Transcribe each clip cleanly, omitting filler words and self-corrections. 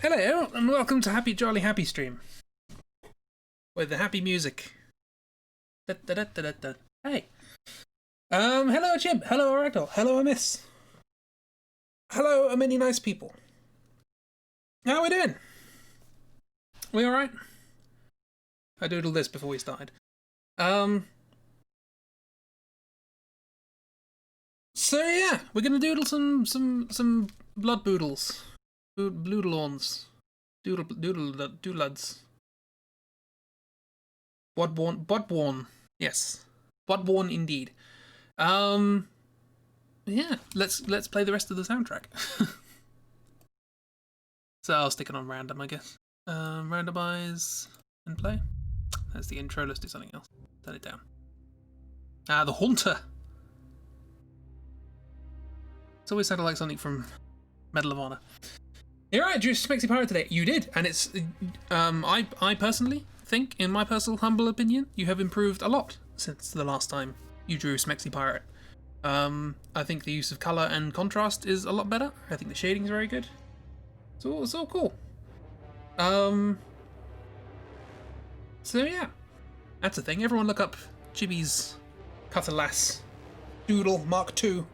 Hello, and welcome to Happy Jolly Happy Stream with the happy music. Da, da, da, da, da, da. Hey, hello Chib, hello Oracle, hello Amiss, hello a many nice people. How we doing? We all right? I doodled this before we started. So yeah, we're gonna doodle some blood boodles, bloodlawns, doodlads. Bloodborne, yes, Bloodborne indeed. Yeah, let's play the rest of the soundtrack. So I'll stick it on random, I guess. Randomize and play. That's the intro. Let's do something else. Turn it down. Ah, the Haunter. It's always sounded like something from Medal of Honor. You're right, drew Smexy Pirate today. You did, and it's I personally think, in my personal humble opinion, you have improved a lot since the last time you drew Smexy Pirate. I think the use of colour and contrast is a lot better. I think the shading is very good. It's all cool. So yeah, that's the thing. Everyone look up Chibi's Cutterlass Doodle Mark II.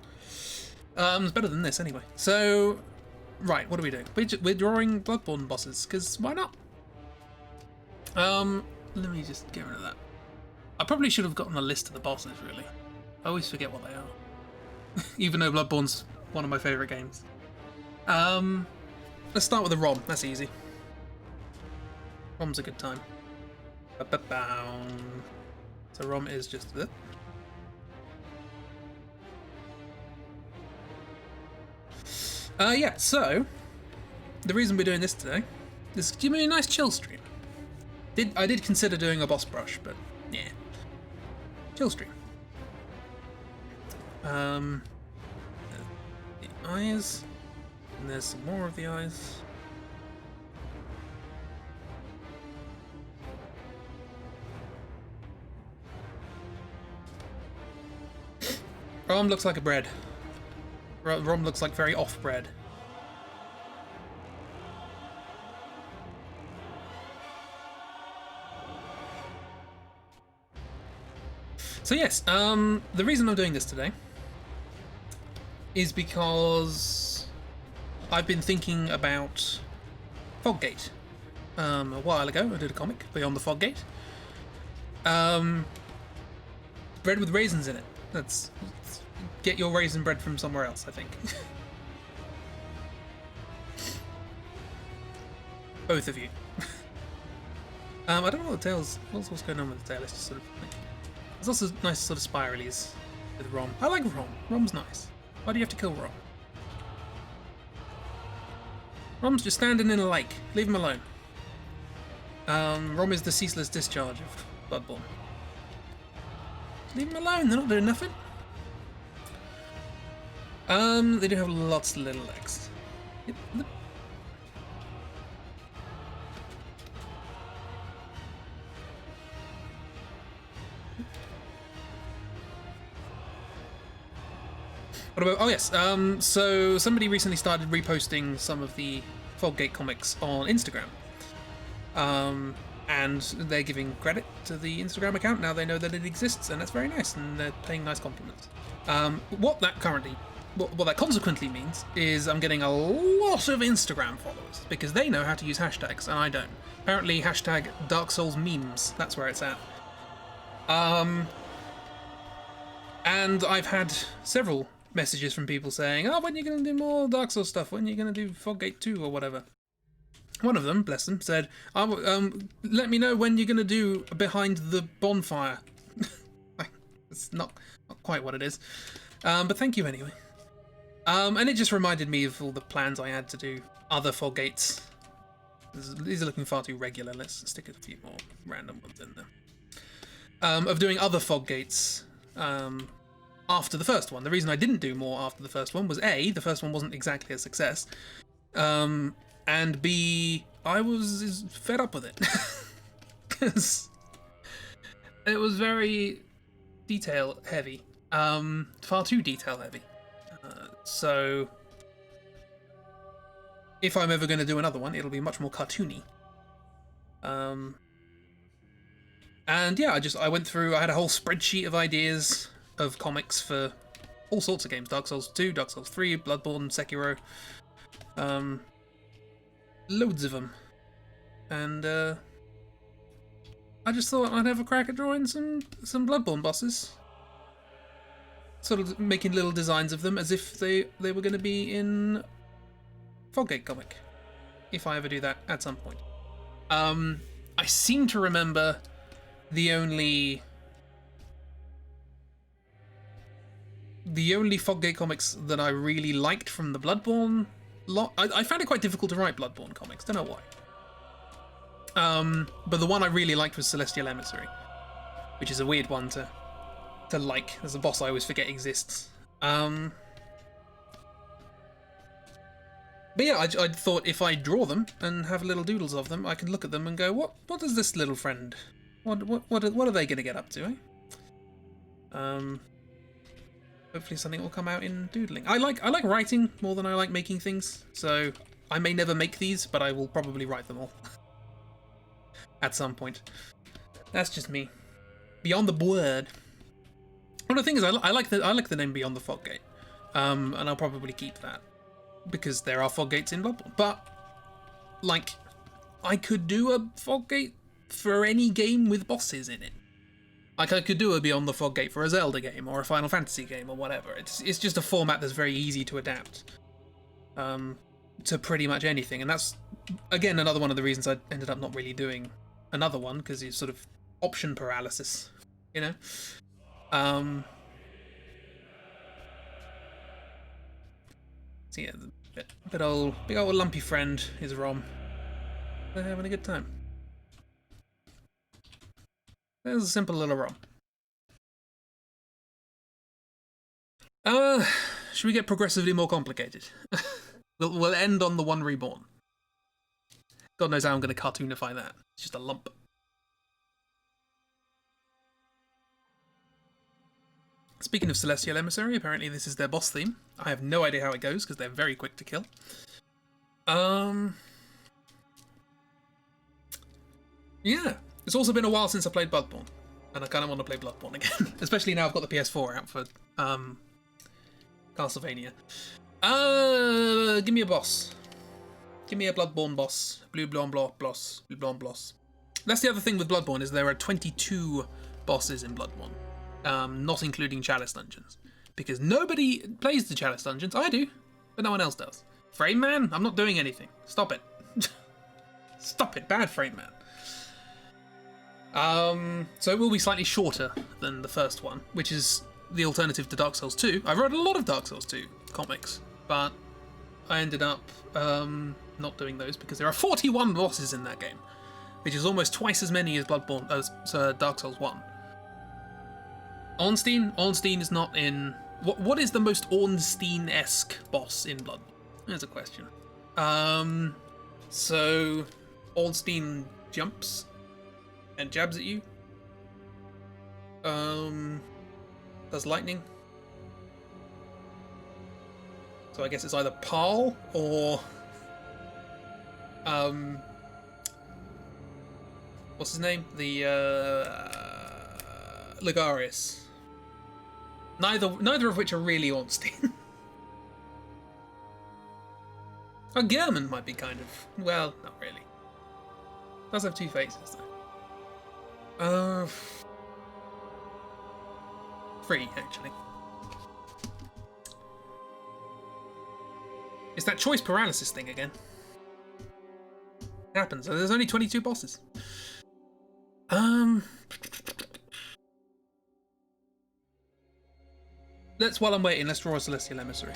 It's better than this anyway. So, right, what are we doing? We're drawing Bloodborne bosses, because why not? Let me just get rid of that. I probably should have gotten a list of the bosses, really. I always forget what they are. Even though Bloodborne's one of my favourite games. Let's start with the ROM, that's easy. ROM's a good time. So ROM is just this. Yeah, so the reason we're doing this today is to give me a nice chill stream. I did consider doing a boss brush, but yeah. Chill stream. The eyes. And there's some more of the eyes. Rom looks like a bread. Rom looks like very off bread. So yes, the reason I'm doing this today is because I've been thinking about Foggate. A while ago, I did a comic, Beyond the Foggate. Bread with raisins in it. Get your raisin bread from somewhere else, I think. Both of you. I don't know what the tail's. What's going on with the tail? It's just sort of. There's also nice sort of spiralies with Rom. I like Rom. Rom's nice. Why do you have to kill Rom? Rom's just standing in a lake. Leave him alone. Rom is the ceaseless discharge of Bloodborne. Leave him alone. They're not doing nothing. They do have lots of little legs. Yep. What about? Oh yes. So somebody recently started reposting some of the Foggate comics on Instagram. And they're giving credit to the Instagram account. Now they know that it exists, and that's very nice, and they're paying nice compliments. What that consequently means is I'm getting a lot of Instagram followers, because they know how to use hashtags, and I don't. Apparently, hashtag Dark Souls memes, that's where it's at. And I've had several messages from people saying, oh, when are you going to do more Dark Souls stuff? When are you going to do Foggate 2 or whatever? One of them, bless them, said, let me know when you're going to do Behind the Bonfire. It's not quite what it is. But thank you anyway. And it just reminded me of all the plans I had to do other Foggates. These are looking far too regular. Let's stick a few more random ones in there. Of doing other Foggates after the first one. The reason I didn't do more after the first one was A, the first one wasn't exactly a success. And B, I was fed up with it. Because it was very detail heavy. Far too detail heavy. So if I'm ever going to do another one, it'll be much more cartoony. And yeah, I went through, I had a whole spreadsheet of ideas of comics for all sorts of games. Dark Souls 2, Dark Souls 3, Bloodborne, Sekiro. Loads of them. And I just thought I'd have a crack at drawing some Bloodborne bosses. Sort of making little designs of them as if they were going to be in Foggate comic. If I ever do that at some point. I seem to remember the only Foggate comics that I really liked from the Bloodborne lot. I found it quite difficult to write Bloodborne comics, don't know why. But the one I really liked was Celestial Emissary, which is a weird one to like. There's a boss I always forget exists. But yeah, I thought if I draw them and have little doodles of them, I can look at them and go, what is this little friend? What are they gonna get up to, eh? Hopefully something will come out in doodling. I like writing more than I like making things, so I may never make these, but I will probably write them all at some point. That's just me. Beyond the Word. Well, the thing is, I like the name Beyond the Foggate, and I'll probably keep that because there are Foggates in Bloodborne. But like, I could do a Foggate for any game with bosses in it. Like, I could do a Beyond the Foggate for a Zelda game or a Final Fantasy game or whatever. It's just a format that's very easy to adapt to pretty much anything. And that's, again, another one of the reasons I ended up not really doing another one, because it's sort of option paralysis, you know? So yeah, big old lumpy friend is Rom. They're having a good time. There's a simple little ROM. Should we get progressively more complicated? We'll end on the one reborn. God knows how I'm going to cartoonify that. It's just a lump. Speaking of Celestial Emissary, apparently this is their boss theme. I have no idea how it goes because they're very quick to kill. Yeah. It's also been a while since I played Bloodborne, and I kind of want to play Bloodborne again, especially now I've got the PS4 out for Castlevania. Give me a boss. Give me a Bloodborne boss. Blue blanc boss. Blue blanc boss. That's the other thing with Bloodborne, is there are 22 bosses in Bloodborne, not including Chalice dungeons, because nobody plays the Chalice dungeons. I do, but no one else does. Frame Man, I'm not doing anything. Stop it. Stop it, bad Frame Man. So it will be slightly shorter than the first one, which is the alternative to Dark Souls 2. I wrote a lot of Dark Souls 2 comics, but I ended up not doing those because there are 41 bosses in that game, which is almost twice as many as Bloodborne as Dark Souls 1. Ornstein is not in... What is the most Ornstein-esque boss in Bloodborne? There's a question. So Ornstein jumps and jabs at you. Does lightning. So I guess it's either Parl or what's his name? The Ligarius. Neither of which are really Ornstein. Oh, Gehrman might be kind of, well, not really. Does have two faces though. 3 actually. It's that choice paralysis thing again. It happens. There's only 22 bosses. While I'm waiting, let's draw a Celestial Emissary.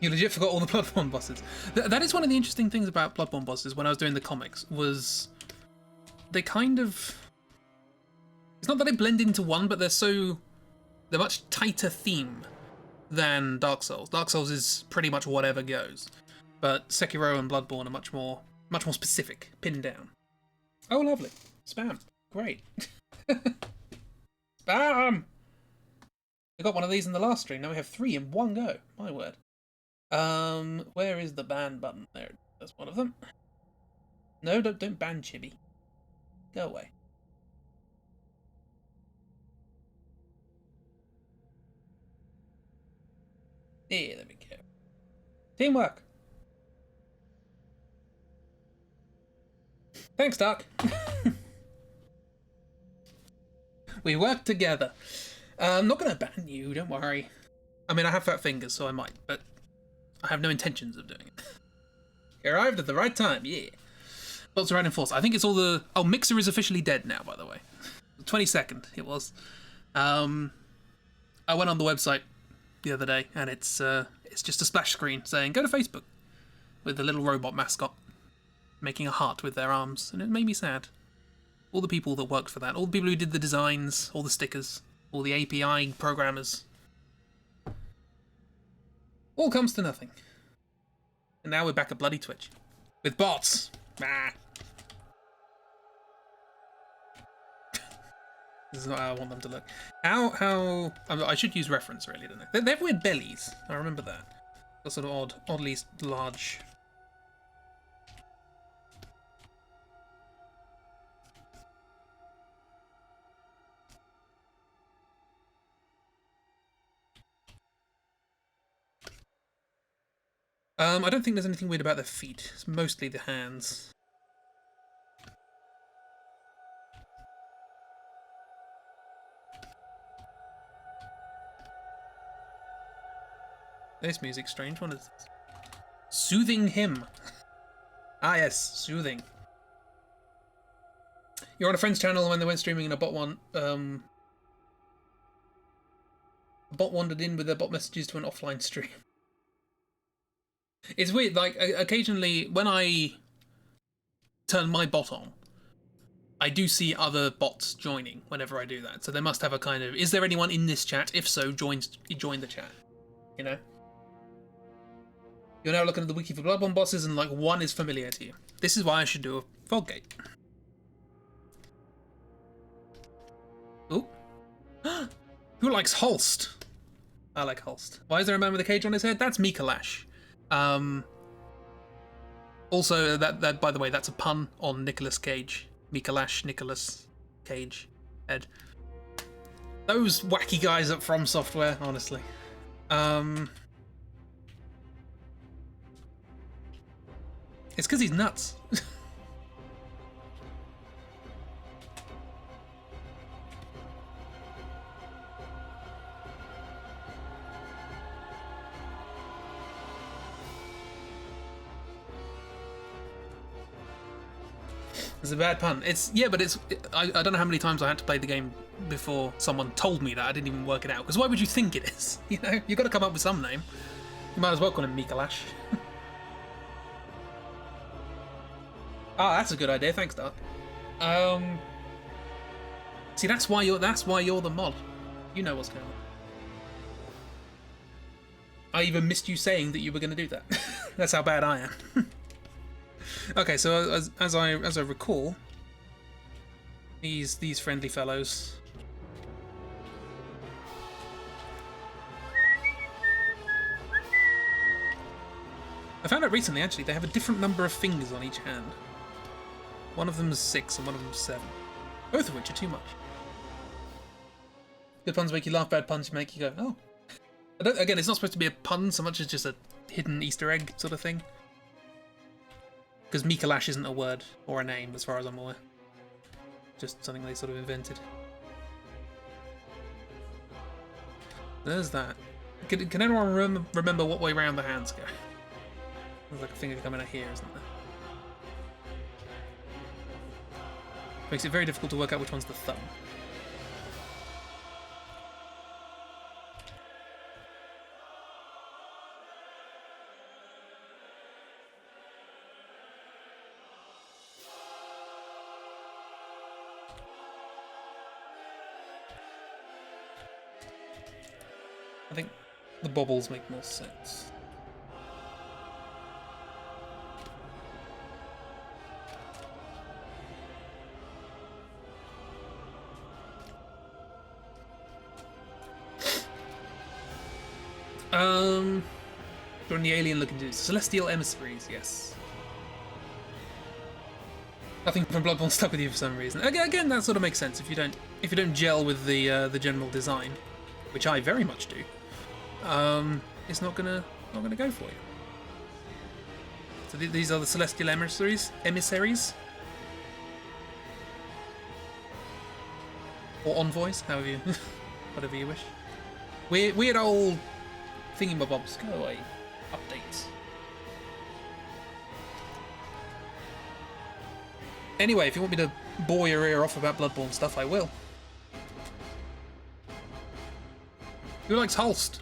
You legit forgot all the Bloodborne bosses. That is one of the interesting things about Bloodborne bosses when I was doing the comics, was they kind of... It's not that they blend into one, but they're much tighter theme than Dark Souls. Dark Souls is pretty much whatever goes. But Sekiro and Bloodborne are much more specific, pinned down. Oh, lovely. Spam. great. Spam! We got one of these in the last stream. Now we have 3 in one go. My word. Where is the ban button? There, that's one of them. No, don't ban Chibi. Go away. There we go. Teamwork. Thanks, Doc. We work together. I'm not going to ban you, don't worry. I mean, I have fat fingers, so I might, but I have no intentions of doing it. You arrived at the right time, yeah. Lots of right in force. I think it's all the... Oh, Mixer is officially dead now, by the way. The 22nd, it was. I went on the website the other day, and it's just a splash screen saying, go to Facebook, with the little robot mascot making a heart with their arms, and it made me sad. All the people that worked for that, all the people who did the designs, all the stickers, all the API programmers. All comes to nothing. And now we're back at bloody Twitch. With bots. Ah. This is not how I want them to look. I should use reference, really, don't I? They have weird bellies. I remember that. Got sort of oddly large. I don't think there's anything weird about their feet. It's mostly the hands. This music's strange. What is this? Soothing Hymn. Ah yes, soothing. You're on a friend's channel when they went streaming and a bot wandered in with their bot messages to an offline stream. It's weird, like, occasionally, when I turn my bot on, I do see other bots joining whenever I do that. So they must have a kind of, is there anyone in this chat? If so, join the chat, you know? You're now looking at the wiki for Bloodborne bosses and, like, one is familiar to you. This is why I should do a Foggate. Ooh. Who likes Holst? I like Holst. Why is there a man with a cage on his head? That's Mikalash. Also, that by the way, that's a pun on Nicolas Cage. Mikalash, Nicolas Cage, head. Those wacky guys at From Software, honestly. It's because he's nuts. It's a bad pun. But it's... I don't know how many times I had to play the game before someone told me that. I didn't even work it out. Because why would you think it is? You know? You've got to come up with some name. You might as well call him Mikalash. Ah, that's a good idea. Thanks, Dark. See, that's why you're the mod. You know what's going on. I even missed you saying that you were going to do that. That's how bad I am. Okay, so as I recall, these friendly fellows. I found out recently, actually, they have a different number of fingers on each hand. One of them is 6 and one of them is 7. Both of which are too much. Good puns make you laugh, bad puns make you go, oh. Again, it's not supposed to be a pun so much as just a hidden Easter egg sort of thing. Because Mikalash isn't a word or a name, as far as I'm aware. Just something they sort of invented. There's that. Can anyone remember what way round the hands go? There's like a finger coming out here, isn't there? Makes it very difficult to work out which one's the thumb. I think the bobbles make more sense. During the alien-looking dudes, celestial emissaries. Yes. Nothing from Bloodborne stuck with you for some reason. Again, that sort of makes sense if you don't gel with the general design, which I very much do. It's not gonna go for you. So these are the celestial emissaries, or envoys, however you, whatever you wish. Weird old thingamabobs. Go away. Updates. Anyway, if you want me to bore your ear off about Bloodborne stuff, I will. Who likes Hulst?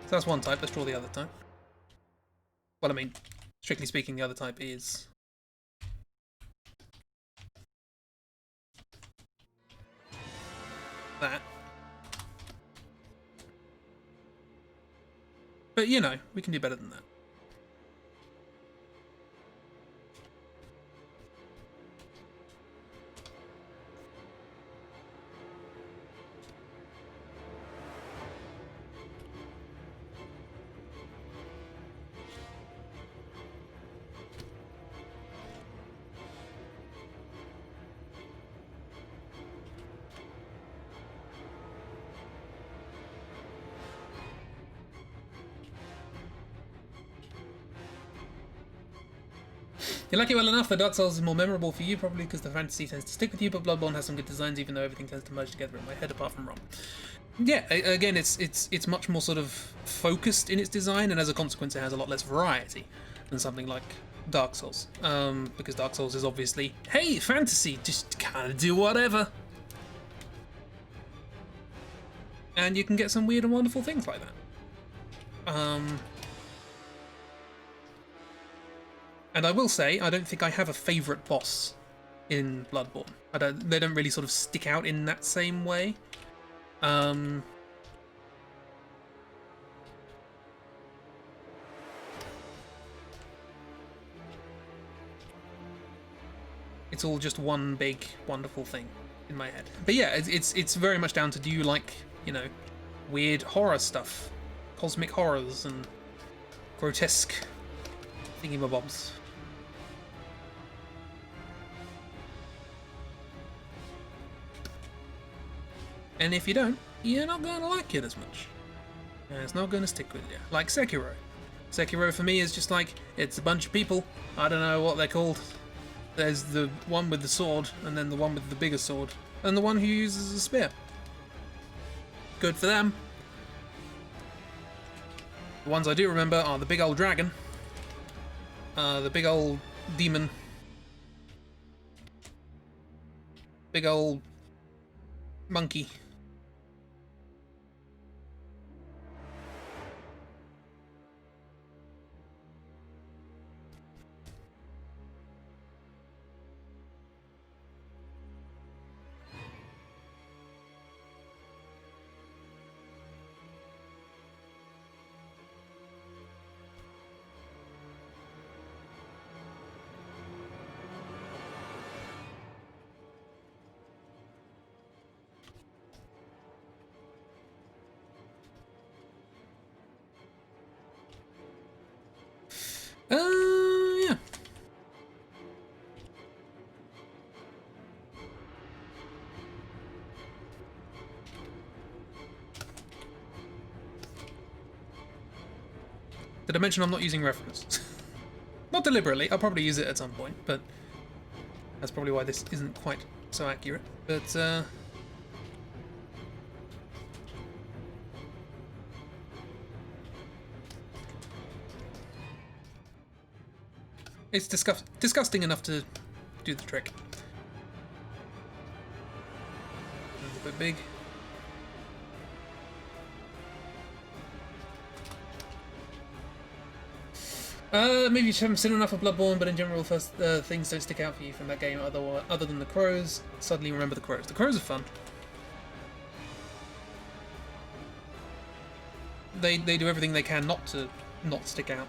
So that's one type. Let's draw the other type. Well, I mean, strictly speaking, the other type is that. But, you know, we can do better than that. You're lucky well enough that Dark Souls is more memorable for you, probably because the fantasy tends to stick with you, but Bloodborne has some good designs, even though everything tends to merge together in my head, apart from Rom. Yeah, again, it's much more sort of focused in its design, and as a consequence, it has a lot less variety than something like Dark Souls. Because Dark Souls is obviously, hey, fantasy, just kind of do whatever. And you can get some weird and wonderful things like that. And I will say, I don't think I have a favourite boss in Bloodborne. They don't really sort of stick out in that same way. It's all just one big, wonderful thing in my head. But yeah, it's very much down to, do you like, you know, weird horror stuff, cosmic horrors and grotesque thingamabobs. And if you don't, you're not going to like it as much. And it's not going to stick with you. Like Sekiro. Sekiro for me is just like, it's a bunch of people, I don't know what they're called. There's the one with the sword, and then the one with the bigger sword, and the one who uses a spear. Good for them. The ones I do remember are the big old dragon, the big old demon, big old monkey. Yeah. Did I mention I'm not using reference? Not deliberately, I'll probably use it at some point, but that's probably why this isn't quite so accurate. But, it's disgusting enough to do the trick. A little bit big. Maybe you haven't seen enough of Bloodborne, but in general, first things don't stick out for you from that game other than the crows. Suddenly remember the crows. The crows are fun. They do everything they can not to not stick out.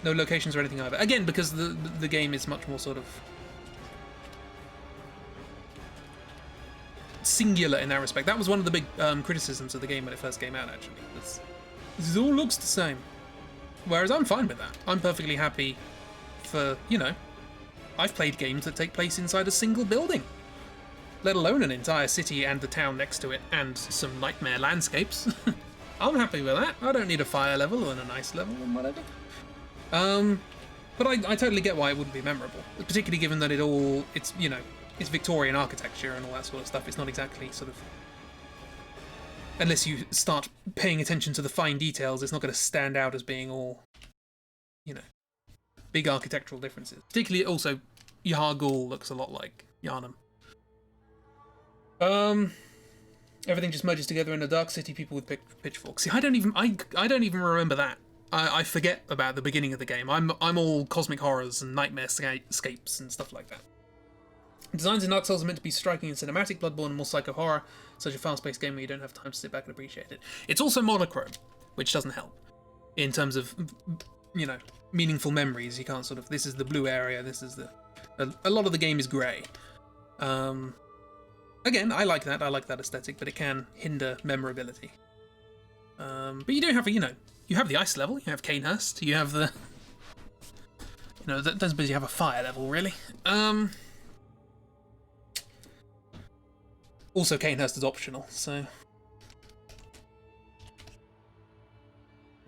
No locations or anything either. Again, because the game is much more sort of singular in that respect. That was one of the big criticisms of the game when it first came out, actually. This all looks the same. Whereas I'm fine with that. I'm perfectly happy for, you know, I've played games that take place inside a single building, let alone an entire city and the town next to it and some nightmare landscapes. I'm happy with that. I don't need a fire level and an ice level and whatever. But I totally get why it wouldn't be memorable, particularly given that it's, you know, it's Victorian architecture and all that sort of stuff. It's not exactly sort of, unless you start paying attention to the fine details, it's not going to stand out as being all, you know, big architectural differences. Particularly also, Yahar'gul looks a lot like Yharnam. Everything just merges together in a dark city, people with pitchforks. See, I don't even remember that. I forget about the beginning of the game. I'm all cosmic horrors and nightmare escapes and stuff like that. Designs in Dark Souls are meant to be striking and cinematic. Bloodborne and more psycho horror. Such a fast-paced game where you don't have time to sit back and appreciate it. It's also monochrome, which doesn't help in terms of, you know, meaningful memories. You can't sort of, this is the blue area, this is the, a lot of the game is grey. Again, I like that aesthetic, but it can hinder memorability. But you do have, you know, you have the ice level, you have Cainhurst, you have the, you know, that doesn't mean you have a fire level, really. Also, Cainhurst is optional, so.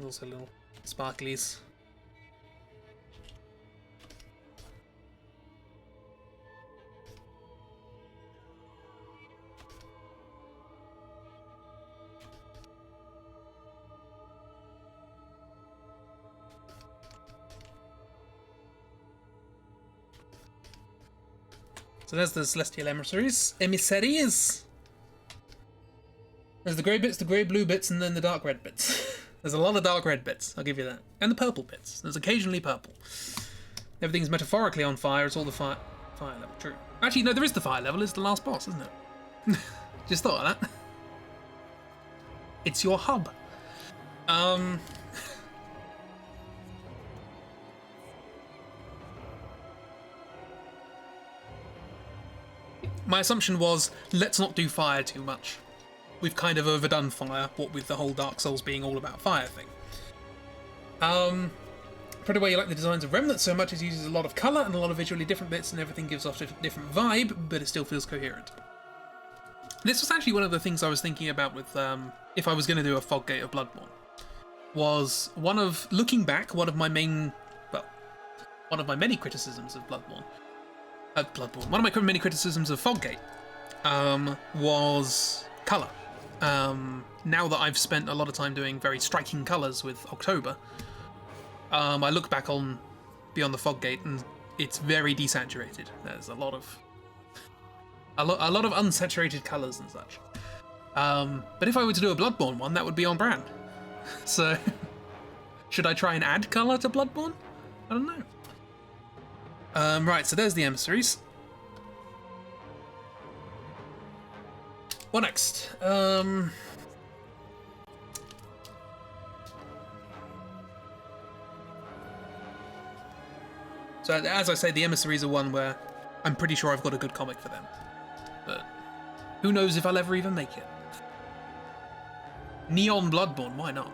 Also little sparklies. So there's the Celestial Emissaries. There's the grey bits, the grey-blue bits, and then the dark red bits. There's a lot of dark red bits, I'll give you that. And the purple bits. There's occasionally purple. Everything's metaphorically on fire, it's all the fire level. True. Actually, no, there is the fire level, it's the last boss, isn't it? Just thought of that. It's your hub. My assumption was, let's not do fire too much. We've kind of overdone fire, what with the whole Dark Souls being all about fire thing. Pretty well, you like the designs of Remnant so much, it uses a lot of colour and a lot of visually different bits, and everything gives off a different vibe, but it still feels coherent. This was actually one of the things I was thinking about with, if I was going to do a Foggate of Bloodborne, was looking back, one of my many criticisms of Bloodborne. One of my many criticisms of Foggate was colour. Now that I've spent a lot of time doing very striking colours with October, I look back on Beyond the Foggate and it's very desaturated. There's a lot of unsaturated colours and such. But if I were to do a Bloodborne one, that would be on brand. So, should I try and add colour to Bloodborne? I don't know. Right, so there's the emissaries. What next? So as I say, the emissaries are one where I'm pretty sure I've got a good comic for them. But who knows if I'll ever even make it. Neon Bloodborne, why not?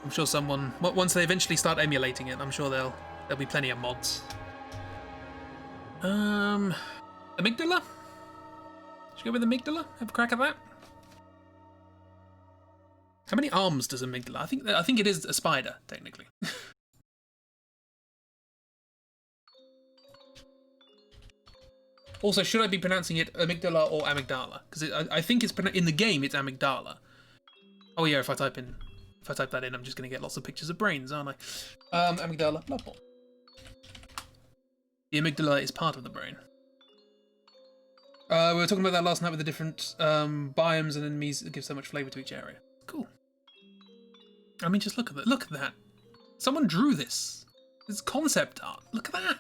I'm sure someone, once they eventually start emulating it, I'm sure there'll be plenty of mods. Amygdala? Should we go with Amygdala? Have a crack at that? How many arms does Amygdala? I think it is a spider, technically. Also, should I be pronouncing it Amygdala or Amygdala? Because I think it's in the game it's Amygdala. Oh yeah, if I type that in, I'm just going to get lots of pictures of brains, aren't I? Amygdala, Bloodborne. The amygdala is part of the brain. We were talking about that last night with the different biomes and enemies that give so much flavour to each area. Cool. I mean, just look at that. Look at that. Someone drew this. It's concept art. Look at that.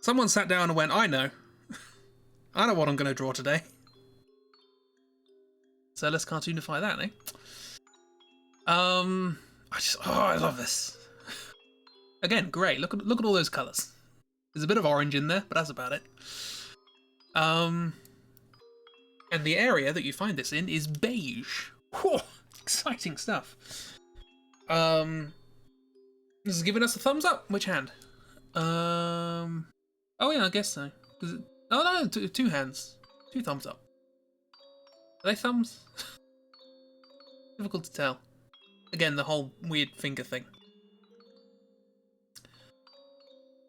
Someone sat down and went, I know. I know what I'm going to draw today. So let's cartoonify that, eh? I love this. Again, great. Look at all those colours. There's a bit of orange in there, but that's about it. And the area that you find this in is beige. Whoa, exciting stuff. This is giving us a thumbs up. Which hand? Oh yeah, I guess so. Oh no, two hands. 2 thumbs up. Are they thumbs? Difficult to tell. Again, the whole weird finger thing.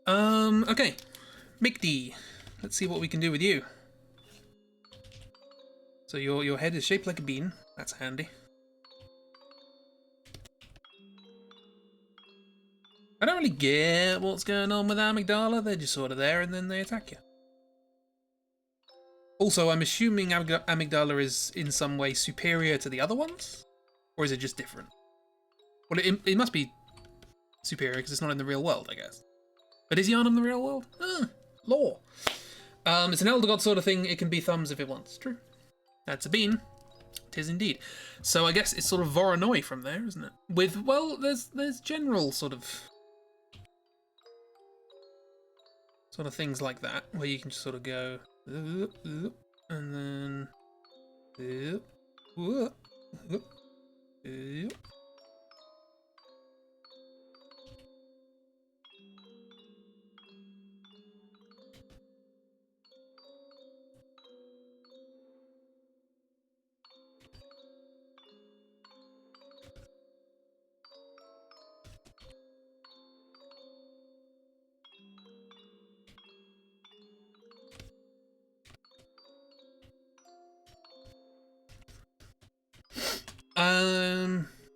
Okay. Mick D. Let's see what we can do with you. So your head is shaped like a bean. That's handy. I don't really get what's going on with Amygdala. They're just sort of there and then they attack you. Also, I'm assuming Amygdala is in some way superior to the other ones? Or is it just different? Well, it must be superior because it's not in the real world, I guess. But is Yharnam the real world? Lore. It's an Elder God sort of thing. It can be thumbs if it wants. True. That's a bean. Tis indeed. So I guess it's sort of Voronoi from there, isn't it? With, well, there's general sort of things like that, where you can just sort of go, and then,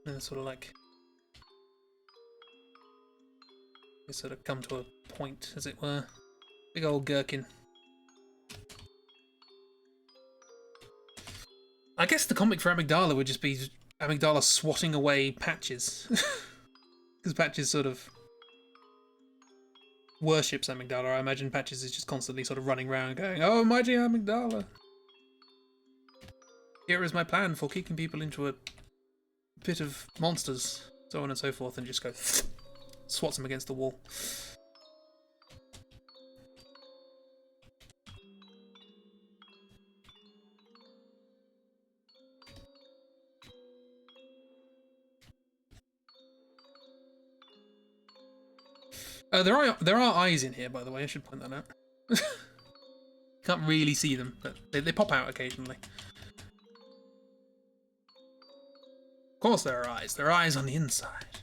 and sort of like, they sort of come to a point, as it were. Big old gherkin. I guess the comic for Amygdala would just be Amygdala swatting away Patches. Because Patches sort of worships Amygdala. I imagine Patches is just constantly sort of running around going, "Oh, mighty Amygdala! Here is my plan for kicking people into a pit of monsters," so on and so forth, and just go swats them against the wall. There are eyes in here, by the way. I should point that out. Can't really see them, but they pop out occasionally. Of course there are eyes. There are eyes on the inside.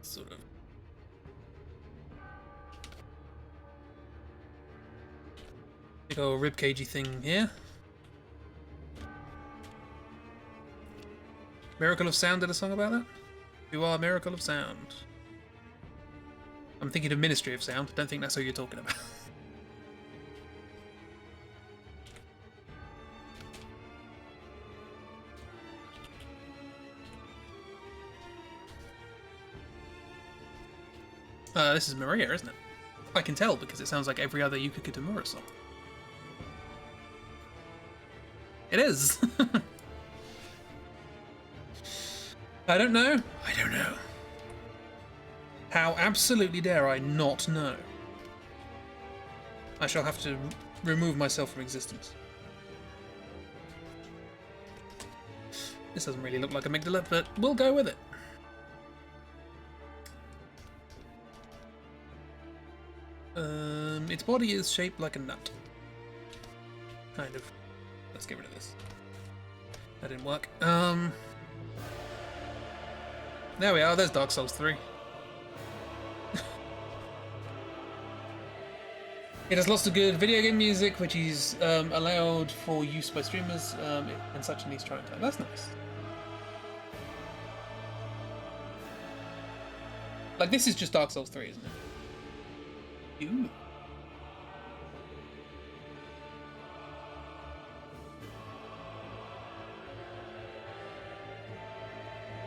Sort of. Big old ribcagey thing here. Miracle of Sound did a song about that? You are Miracle of Sound. I'm thinking of Ministry of Sound. Don't think that's who you're talking about. This is Maria, isn't it? I can tell because it sounds like every other Yuka Kitamura song. It is! I don't know. I don't know. How absolutely dare I not know? I shall have to remove myself from existence. This doesn't really look like Amygdala, but we'll go with it. Its body is shaped like a nut. Kind of. Let's get rid of this. That didn't work. There we are, there's Dark Souls 3. It has lots of good video game music, which is allowed for use by streamers and such in these trying times. That's nice. Like, this is just Dark Souls 3, isn't it? Ooh.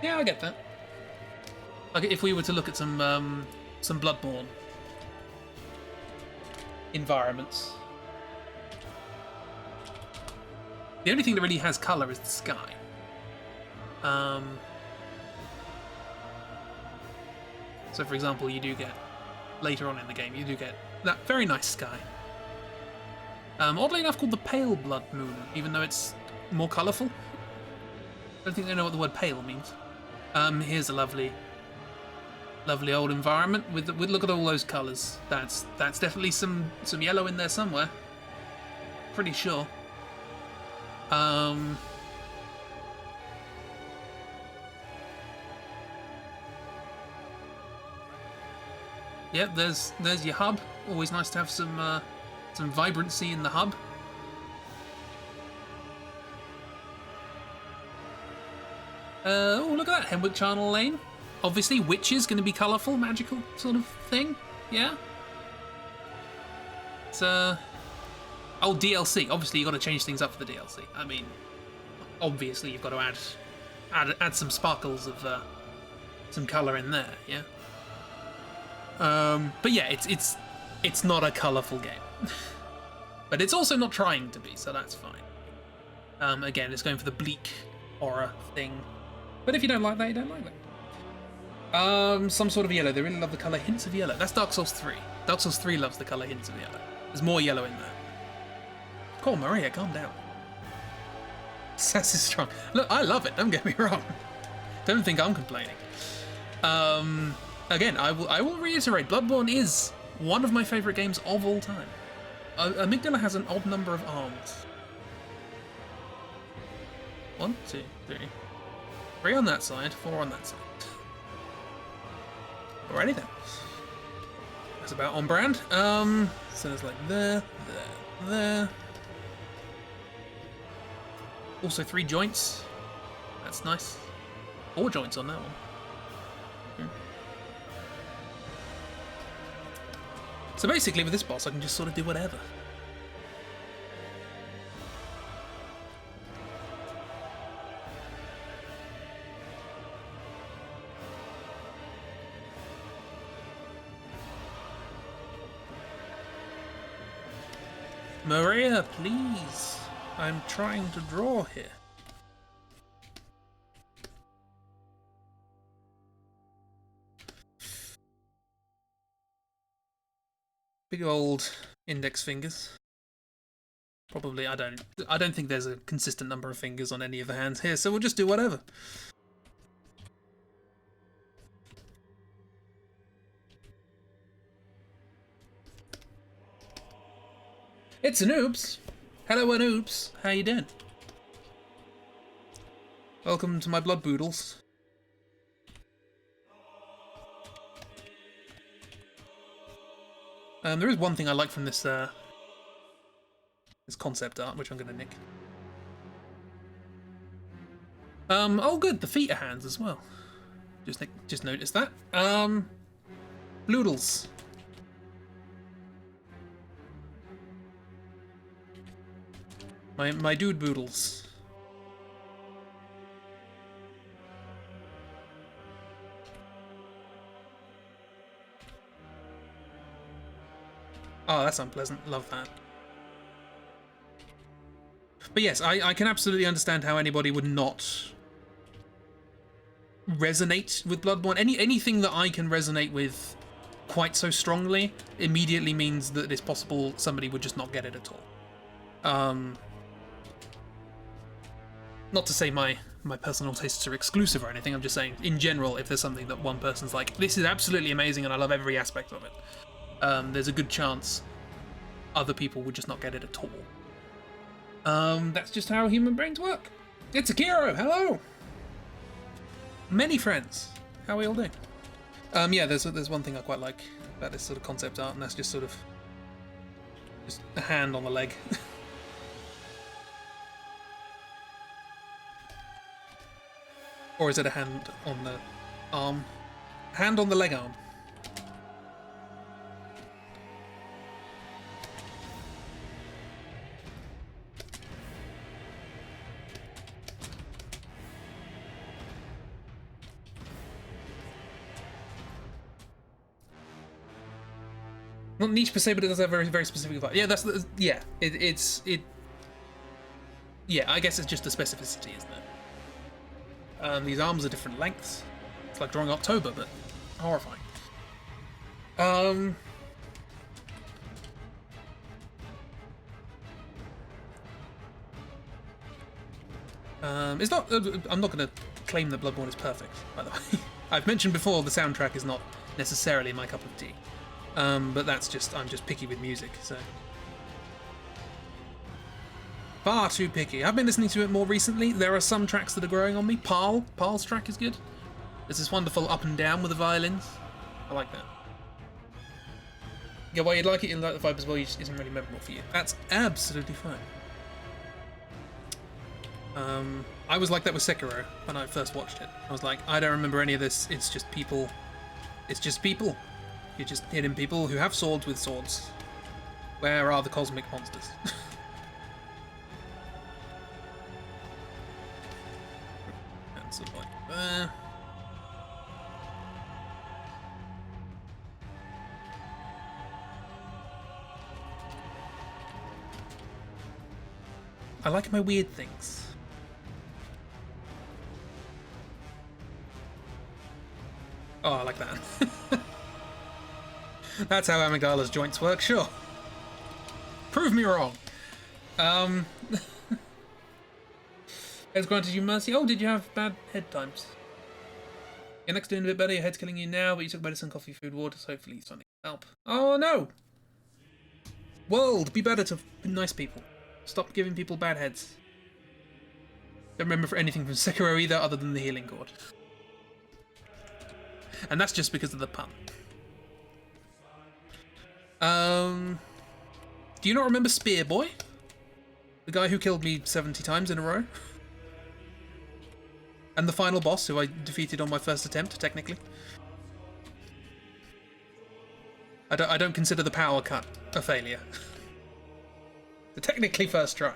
Yeah, I get that. Like, if we were to look at some Bloodborne The only thing that really has colour is the sky. So for example, you do get, later on in the game, you do get that very nice sky. Oddly enough called the Pale Blood Moon, even though it's more colourful. I don't think they know what the word pale means. Here's a lovely old environment with look at all those colours. That's definitely some yellow in there somewhere. Pretty sure. Yep, there's your hub. Always nice to have some vibrancy in the hub. Oh, look at that, Henwick Charnel Lane. Obviously, witch is going to be colourful, magical sort of thing. Yeah. It's oh, DLC. Obviously, you've got to change things up for the DLC. I mean, obviously, you've got to add some sparkles of some colour in there. Yeah. But yeah, it's not a colourful game, but it's also not trying to be, so that's fine. Again, it's going for the bleak horror thing, but if you don't like that, you don't like that. Some sort of yellow. They really love the colour hints of yellow. That's Dark Souls 3. Dark Souls 3 loves the colour hints of yellow. There's more yellow in there. Cool, Maria, calm down. Sass is strong. Look, I love it. Don't get me wrong. Don't think I'm complaining. Again, I will reiterate, Bloodborne is one of my favourite games of all time. Amygdala has an odd number of arms. 1, 2, 3. 3 on that side, 4 on that side. Alrighty then. That's about on brand. So there's like there. Also 3 joints. That's nice. 4 joints on that one. So basically with this boss I can just sort of do whatever. Maria, please. I'm trying to draw here. Big old index fingers. Probably, I don't think there's a consistent number of fingers on any of the hands here, so we'll just do whatever. It's Anoobs. Hello Anoobs, how you doing? Welcome to my blood boodles. There is one thing I like from this this concept art, which I'm going to nick. Oh good, the feet are hands as well. Just noticed that. Bloodles. My dude boodles. Oh, that's unpleasant. Love that. But yes, I can absolutely understand how anybody would not resonate with Bloodborne. Anything that I can resonate with quite so strongly immediately means that it's possible somebody would just not get it at all. Not to say my personal tastes are exclusive or anything, I'm just saying, in general, if there's something that one person's like, this is absolutely amazing and I love every aspect of it, there's a good chance other people would just not get it at all. That's just how human brains work. It's Akiro, hello! Many friends. How are we all doing? Yeah, there's one thing I quite like about this sort of concept art, and that's just sort of just a hand on the leg. Or is it a hand on the arm? Hand on the leg arm. Not niche per se, but it does have a very, very specific vibe. Yeah, it's Yeah, I guess it's just a specificity, isn't it? These arms are different lengths. It's like drawing October, but horrifying. It's not. I'm not going to claim that Bloodborne is perfect, by the way. I've mentioned before the soundtrack is not necessarily my cup of tea, but that's just I'm just picky with music, so far too picky. I've been listening to it more recently. There are some tracks that are growing on me. Parl's track is good. There's this wonderful up and down with the violins. I like that. Yeah, well, you'd like it, you like the vibe as well, it just isn't really memorable for you. That's absolutely fine. I was like that with Sekiro when I first watched it. I was like, I don't remember any of this, it's just people. It's just people. You're just hitting people who have swords with swords. Where are the cosmic monsters? That's the point. I like my weird things. Oh, I like that. That's how Amygdala's joints work, sure. Prove me wrong. Has granted you mercy. Oh, did you have bad head times? Your neck's doing a bit better, your head's killing you now, but you took medicine, coffee, food, water, so hopefully something will help. Oh no! World, be better to nice people. Stop giving people bad heads. Don't remember for anything from Sekiro either, other than the healing cord. And that's just because of the pun. Do you not remember Spear Boy? The guy who killed me 70 times in a row? And the final boss, who I defeated on my first attempt, technically. I don't consider the power cut a failure. The technically first try.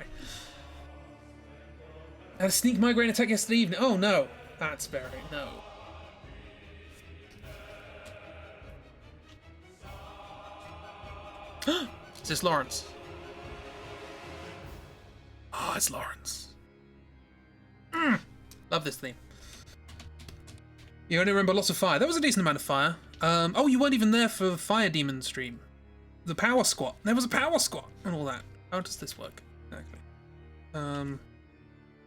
I had a sneak migraine attack yesterday evening. Oh no, that's very no. Is this Lawrence? Oh, it's Lawrence. Love this theme. You only remember lots of fire. There was a decent amount of fire. Oh, you weren't even there for Fire Demon stream. The power squat. There was a power squat and all that. How does this work? Exactly.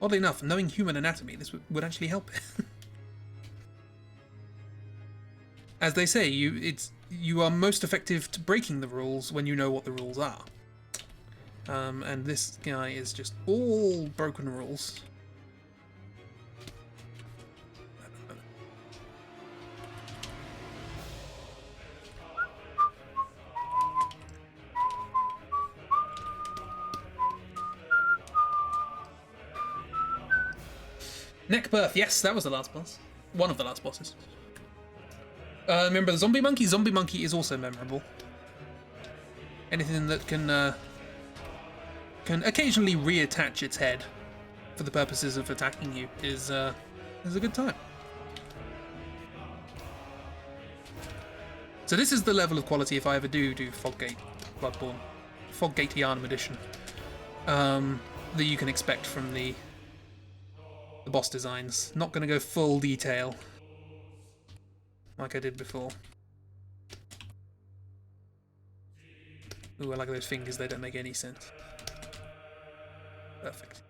Oddly enough, knowing human anatomy, this would actually help. As they say, you are most effective to breaking the rules when you know what the rules are. And this guy is just all broken rules. Neckbirth, yes, that was the last boss. One of the last bosses. Remember the Zombie Monkey? Zombie Monkey is also memorable. Anything that can occasionally reattach its head for the purposes of attacking you is a good time. So this is the level of quality if I ever do Foggate Bloodborne, Foggate Yharnam Edition, that you can expect from the boss designs. Not going to go full detail like I did before. Ooh, I like those fingers, they don't make any sense. Perfect.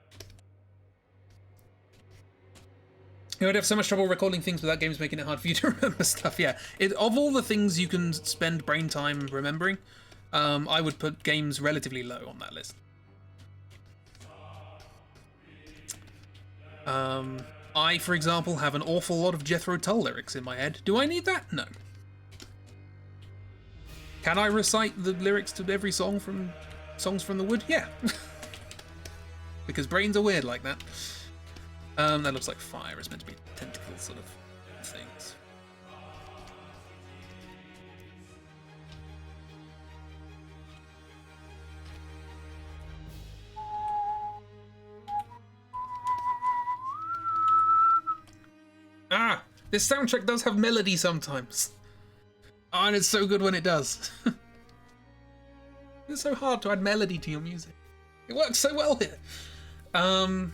You would have so much trouble recalling things without games making it hard for you to remember stuff. Yeah, of all the things you can spend brain time remembering, I would put games relatively low on that list. I, for example, have an awful lot of Jethro Tull lyrics in my head. Do I need that? No. Can I recite the lyrics to every song from Songs from the Wood? Yeah. Because brains are weird like that. That looks like fire. It's meant to be tentacle sort of things. Ah! This soundtrack does have melody sometimes. Oh, and it's so good when it does. It's so hard to add melody to your music. It works so well here. Um,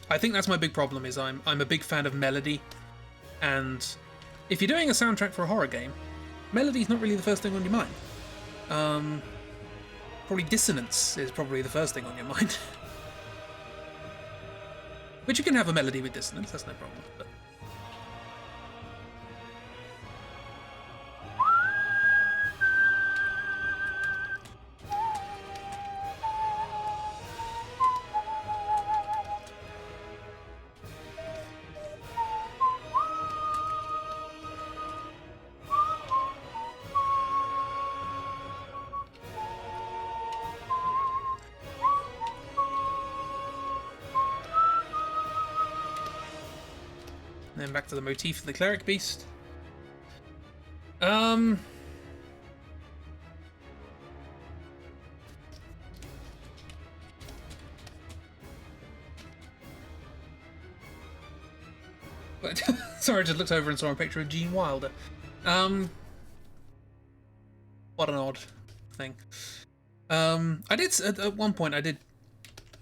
I think that's my big problem. Is I'm a big fan of melody, and if you're doing a soundtrack for a horror game, melody's not really the first thing on your mind. Probably dissonance is probably the first thing on your mind. But you can have a melody with dissonance, that's no problem. But... Then back to the motif of the cleric beast. But sorry, I just looked over and saw a picture of Gene Wilder. What an odd thing. I did at one point. I did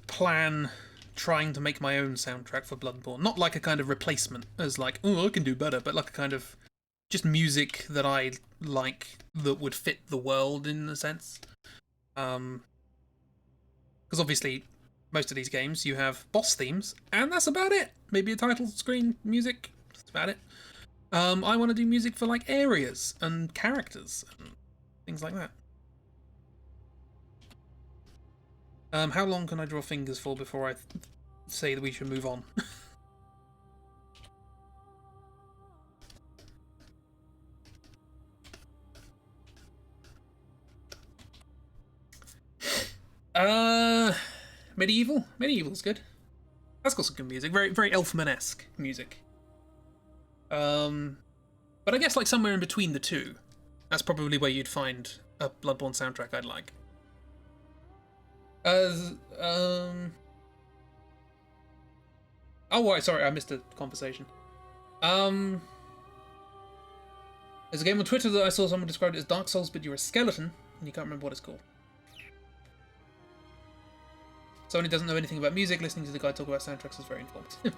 plan trying to make my own soundtrack for Bloodborne. Not like a kind of replacement, as like, oh, I can do better, but like a kind of just music that I like that would fit the world in a sense. Because obviously, most of these games you have boss themes, and that's about it. Maybe a title screen music, that's about it. I want to do music for like areas and characters and things like that. How long can I draw fingers for before I say that we should move on? Medieval? Medieval's good. That's got some good music. Very, very Elfman-esque music. But I guess like somewhere in between the two, that's probably where you'd find a Bloodborne soundtrack I'd like. Oh, right, sorry, I missed a conversation. There's a game on Twitter that I saw someone described it as Dark Souls, but you're a skeleton, and you can't remember what it's called. Someone who doesn't know anything about music, listening to the guy talk about soundtracks is very informative.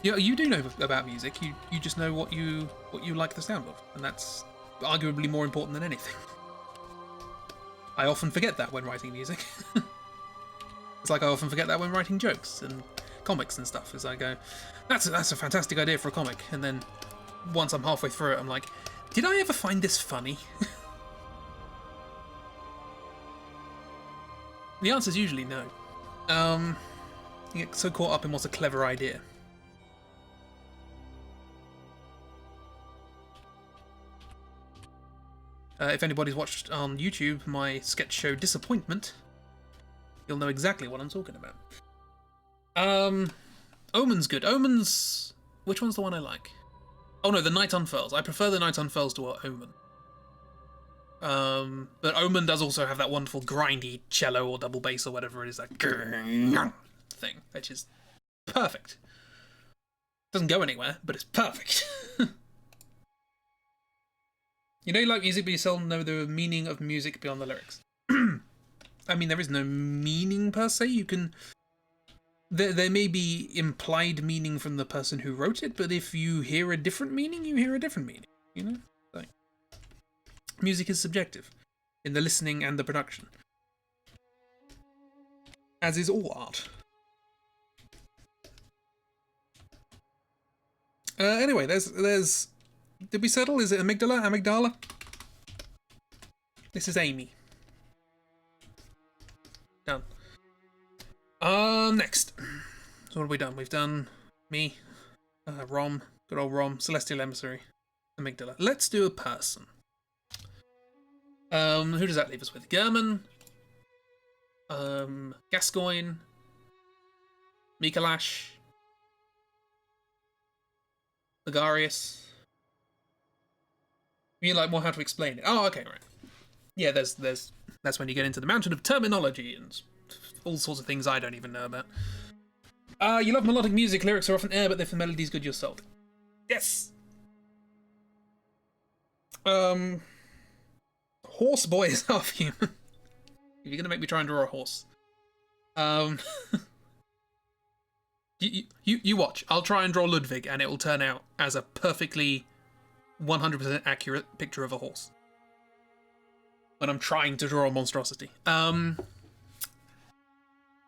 Yeah, you do know about music. You just know what you like the sound of, and that's arguably more important than anything. I often forget that when writing music. It's like I often forget that when writing jokes and comics and stuff. As I go, that's a fantastic idea for a comic, and then once I'm halfway through it, I'm like, did I ever find this funny? The answer's usually no. You get so caught up in what's a clever idea. If anybody's watched on YouTube my sketch show Disappointment, you'll know exactly what I'm talking about. Omen's good. Omen's... Which one's the one I like? Oh no, The Night Unfurls. I prefer The Night Unfurls to Omen. But Omen does also have that wonderful grindy cello or double bass or whatever it is, that thing, which is perfect. Doesn't go anywhere, but it's perfect. You know you like music, but you seldom know the meaning of music beyond the lyrics. I mean, there is no meaning per se. You can... There may be implied meaning from the person who wrote it, but if you hear a different meaning, you hear a different meaning, you know? Like, music is subjective in the listening and the production. As is all art. Anyway, there's... Did we settle? Is it amygdala? Amygdala? This is Amy. Done. Next. So what have we done? We've done me, Rom, good old Rom, Celestial Emissary, amygdala. Let's do a person. Who does that leave us with? Gehrman, Gascoigne, Mikolash, Ligarius. You like more how to explain it? Oh, okay, right. Yeah, there's that's when you get into the mountain of terminology and all sorts of things I don't even know about. You love melodic music. Lyrics are often air, but if the melody's good, you're sold. Yes. Horse boy is half human. If you're gonna make me try and draw a horse, you watch. I'll try and draw Ludwig, and it will turn out as a perfectly 100% accurate picture of a horse. When I'm trying to draw a monstrosity.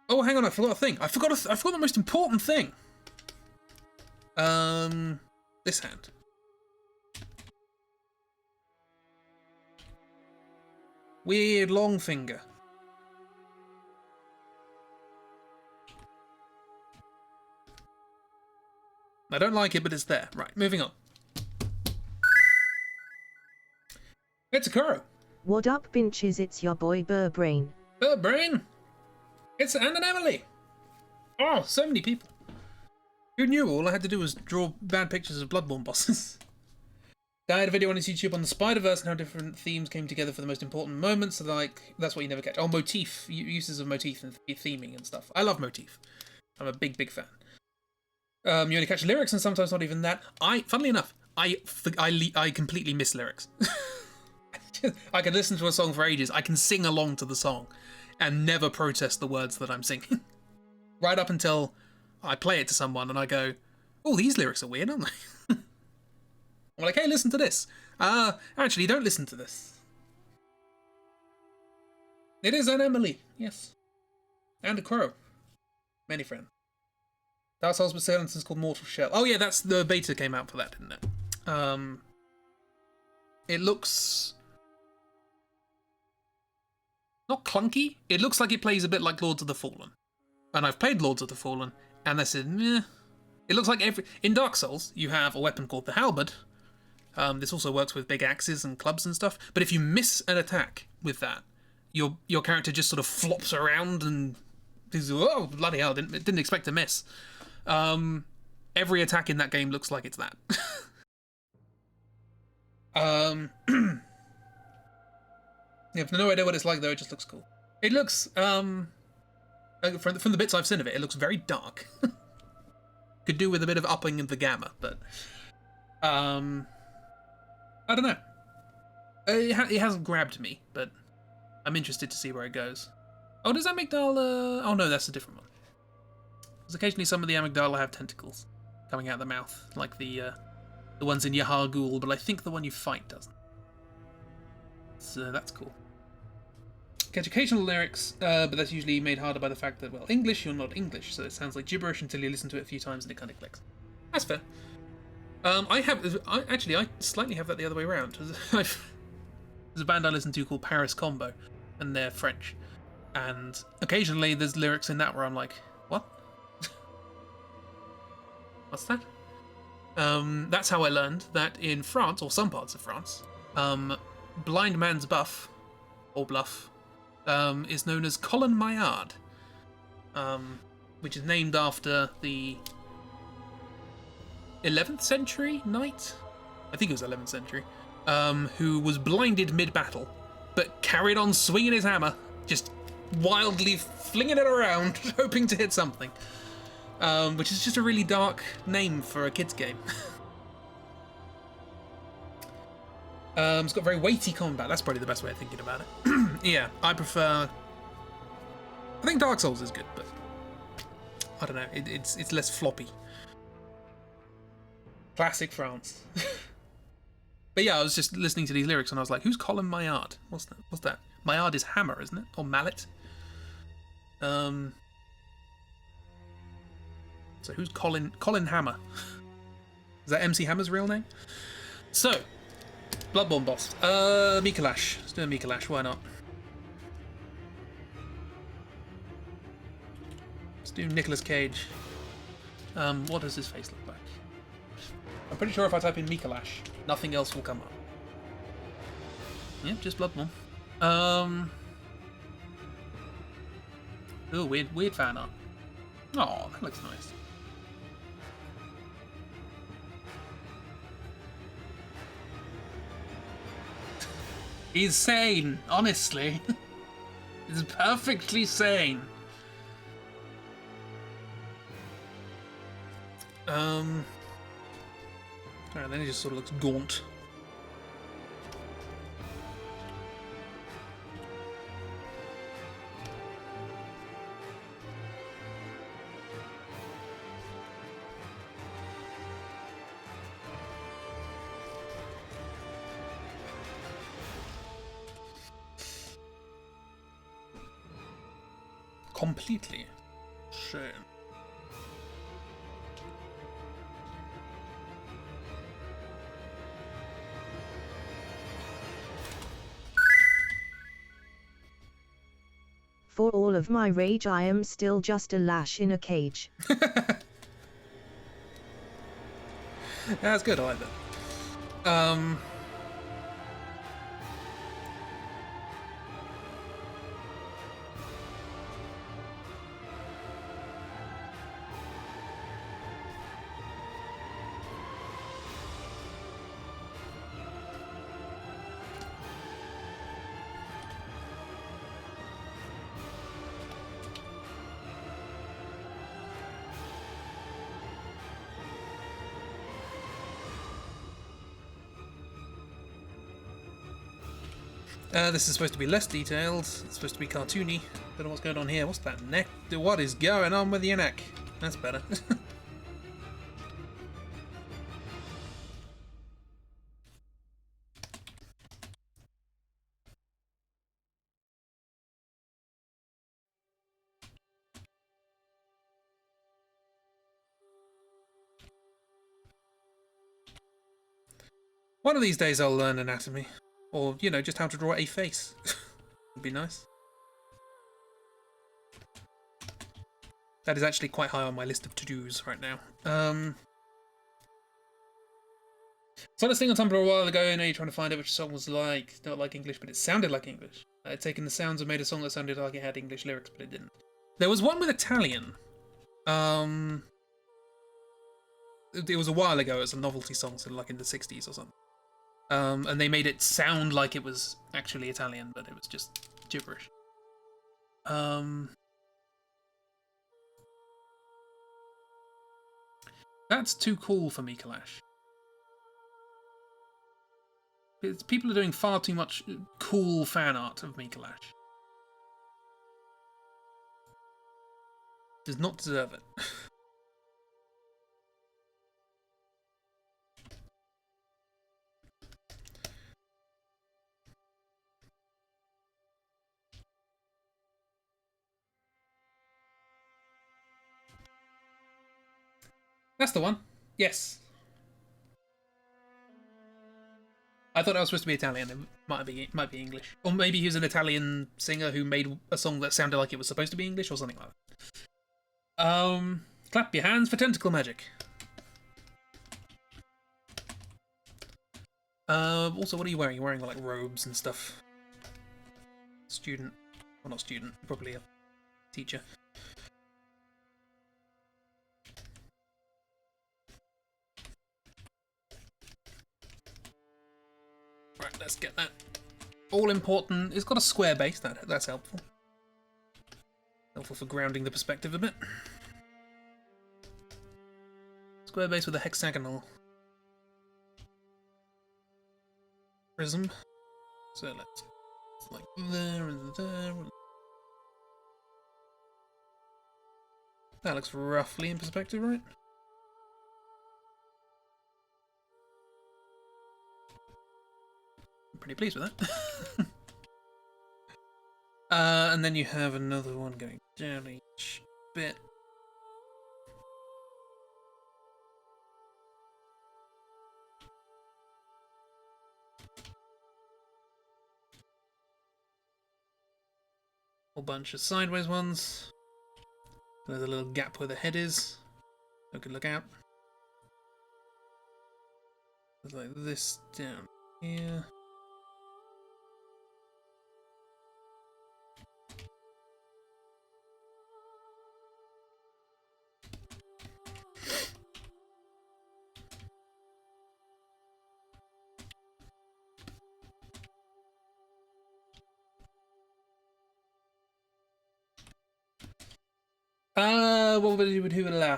Oh, hang on, I forgot a thing. I forgot the most important thing. This hand. Weird long finger. I don't like it, but it's there. Right, moving on. It's a Kuro. What up, Binches? It's your boy Burbrain. Burbrain? It's and an Emily. Oh, so many people. Who knew all I had to do was draw bad pictures of Bloodborne bosses? I had a video on his YouTube on the Spider-Verse and how different themes came together for the most important moments. So that's what you never catch. Oh, motif. Uses of motif and theming and stuff. I love motif. I'm a big fan. You only catch lyrics and sometimes not even that. Funnily enough, I completely miss lyrics. I can listen to a song for ages. I can sing along to the song and never protest the words that I'm singing. Right up until I play it to someone and I go, oh, these lyrics are weird, aren't they? I'm like, hey, listen to this. Actually, don't listen to this. It is an Emily, yes. And a crow. Many friends. Dark Souls with Silence is called Mortal Shell. Oh yeah, that's the beta came out for that, didn't it? It looks not clunky. It looks like it plays a bit like Lords of the Fallen. And I've played Lords of the Fallen, and I said, meh. It looks like in Dark Souls, you have a weapon called the halberd. This also works with big axes and clubs and stuff. But if you miss an attack with that, your character just sort of flops around and is, oh, bloody hell, didn't expect to miss. Every attack in that game looks like it's that. You have no idea what it's like, though. It just looks cool. It looks, from the bits I've seen of it, it looks very dark. Could do with a bit of upping of the gamma, but I don't know. It hasn't grabbed me, but I'm interested to see where it goes. Oh, does Amygdala... Oh no, that's a different one. Because occasionally some of the Amygdala have tentacles coming out of the mouth, like the ones in Yahar Ghul, but I think the one you fight doesn't. So that's cool. Catch occasional lyrics, but that's usually made harder by the fact that, well, English, you're not English, so it sounds like gibberish until you listen to it a few times and it kind of clicks. That's fair. I slightly have that the other way around. There's a band I listen to called Paris Combo, and they're French. And occasionally there's lyrics in that where I'm like, what? What's that? That's how I learned that in France, or some parts of France, blind man's buff, or bluff, is known as Colin Maillard, which is named after the 11th century knight? I think it was 11th century, who was blinded mid-battle, but carried on swinging his hammer, just wildly flinging it around, hoping to hit something. Which is just a really dark name for a kid's game. It's got very weighty combat. That's probably the best way of thinking about it. Yeah, I think Dark Souls is good, but I don't know. It's less floppy. Classic France. But yeah, I was just listening to these lyrics and I was like, who's Colin Maillard? What's that? Maillard is hammer, isn't it? Or mallet? So who's Colin Hammer? Is that MC Hammer's real name? So, Bloodborne boss. Mikolash. Let's do a Mikolash, why not? Let's do Nicolas Cage. What does his face look like? I'm pretty sure if I type in Mikolash, nothing else will come up. Yep, just Bloodborne. Ooh, weird fan art. Oh, that looks nice. He's sane, honestly. He's perfectly sane. Alright, then he just sort of looks gaunt. Completely. Shame. For all of my rage, I am still just a lash in a cage. That's good, I like that. This is supposed to be less detailed. It's supposed to be cartoony. Don't know what's going on here. What's that neck? What is going on with your neck? That's better. One of these days I'll learn anatomy. Or, you know, just how to draw a face. Would be nice. That is actually quite high on my list of to-dos right now. So I was singing on Tumblr a while ago, and you're trying to find out which song was like, not like English, but it sounded like English. I had taken the sounds and made a song that sounded like it had English lyrics, but it didn't. There was one with Italian. It was a while ago. It was a novelty song, so like in the 60s or something. And they made it sound like it was actually Italian, but it was just gibberish. That's too cool for me, Kalash. People are doing far too much cool fan art of Mikalash. Does not deserve it. That's the one. Yes. I thought I was supposed to be Italian. It might be English, or maybe he was an Italian singer who made a song that sounded like it was supposed to be English, or something like that. Clap your hands for tentacle magic. Also, what are you wearing? You're wearing like robes and stuff. Student, well, not student, probably a teacher. Right, let's get that. All important. It's got a square base. That's helpful. Helpful for grounding the perspective a bit. Square base with a hexagonal prism. So let's like there and there. That looks roughly in perspective, right? I'm pretty pleased with that. And then you have another one going down each bit. Whole bunch of sideways ones. There's a little gap where the head is. So could look out. There's like this down here. What would you do?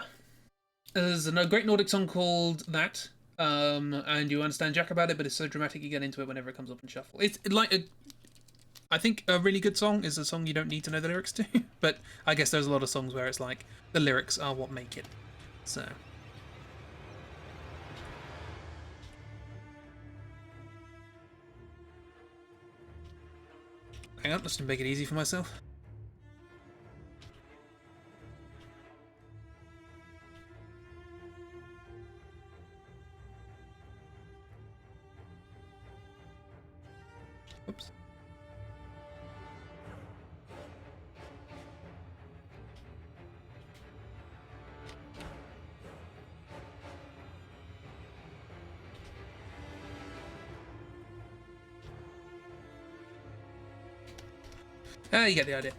There's a great Nordic song called That, and you understand Jack about it, but it's so dramatic you get into it whenever it comes up in shuffle. It's like I think a really good song is a song you don't need to know the lyrics to, but I guess there's a lot of songs where it's like the lyrics are what make it. So. Hang on, let's make it easy for myself. Oops. You get the idea.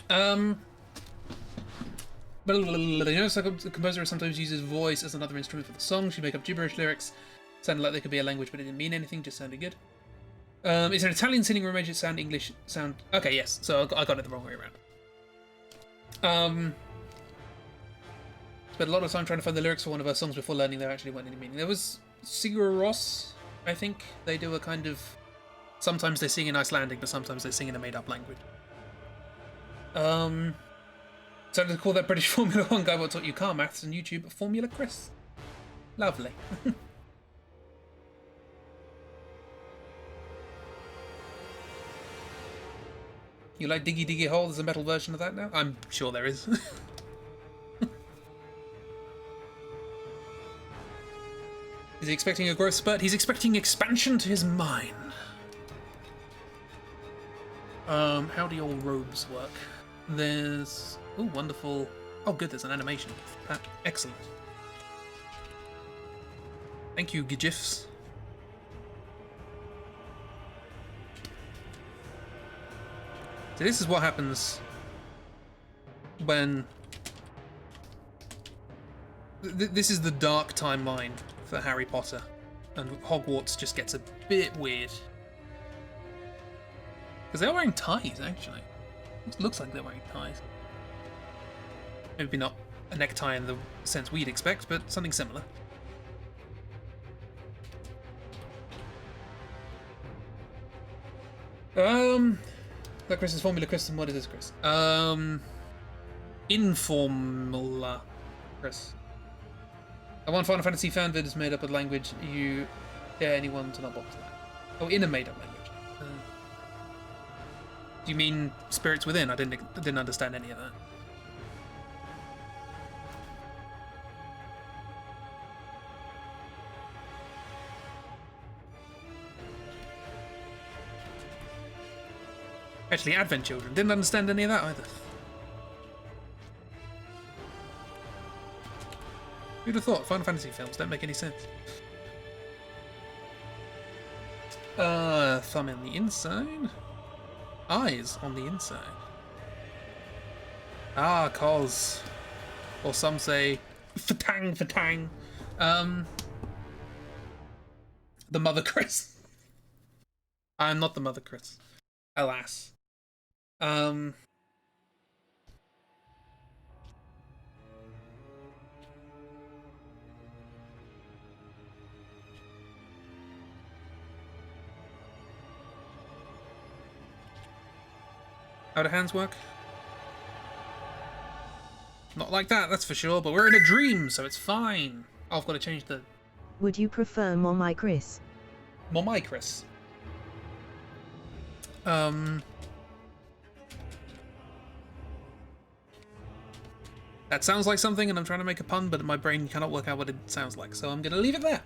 The composer sometimes uses voice as another instrument for the song. She make up gibberish lyrics, sounded like they could be a language, but it didn't mean anything. Just sounded good. It's an Italian singing or made it sound English. Okay, yes. So I got it the wrong way around. Spent a lot of time trying to find the lyrics for one of her songs before learning there actually weren't any meaning. There was Sigur Rós, I think. They do a kind of. Sometimes they sing in Icelandic, but sometimes they sing in a made-up language. So to call that British Formula 1 guy what taught you car maths on YouTube, Formula Chris. Lovely. You like Diggy Diggy Hole? There's a metal version of that now? I'm sure there is. Is he expecting a growth spurt? He's expecting expansion to his mind. How do your robes work? There's... Oh, wonderful. Oh, good, there's an animation. Excellent. Thank you, GIFs. So this is what happens when... This is the dark timeline for Harry Potter, and Hogwarts just gets a bit weird. Because they're wearing ties, actually. It looks like they're wearing ties. Maybe not a necktie in the sense we'd expect, but something similar. That Chris is Formula Chris, and what is this, Chris? Informula Chris. I want Final Fantasy fan vid is made up of language you dare anyone to not box that. Oh, in a made up language. Do you mean Spirits Within? I didn't understand any of that. Actually, Advent Children. Didn't understand any of that either. Who'd have thought? Final Fantasy films don't make any sense. Thumb on the inside. Eyes on the inside. Ah, cause. Or some say, fatang, fatang. The Mother Chris. I'm not the Mother Chris. Alas. How do hands work? Not like that, that's for sure, but we're in a dream, so it's fine. Oh, I've got to change the... Would you prefer Momai Chris? Momai Chris. That sounds like something, and I'm trying to make a pun, but my brain cannot work out what it sounds like, so I'm going to leave it there.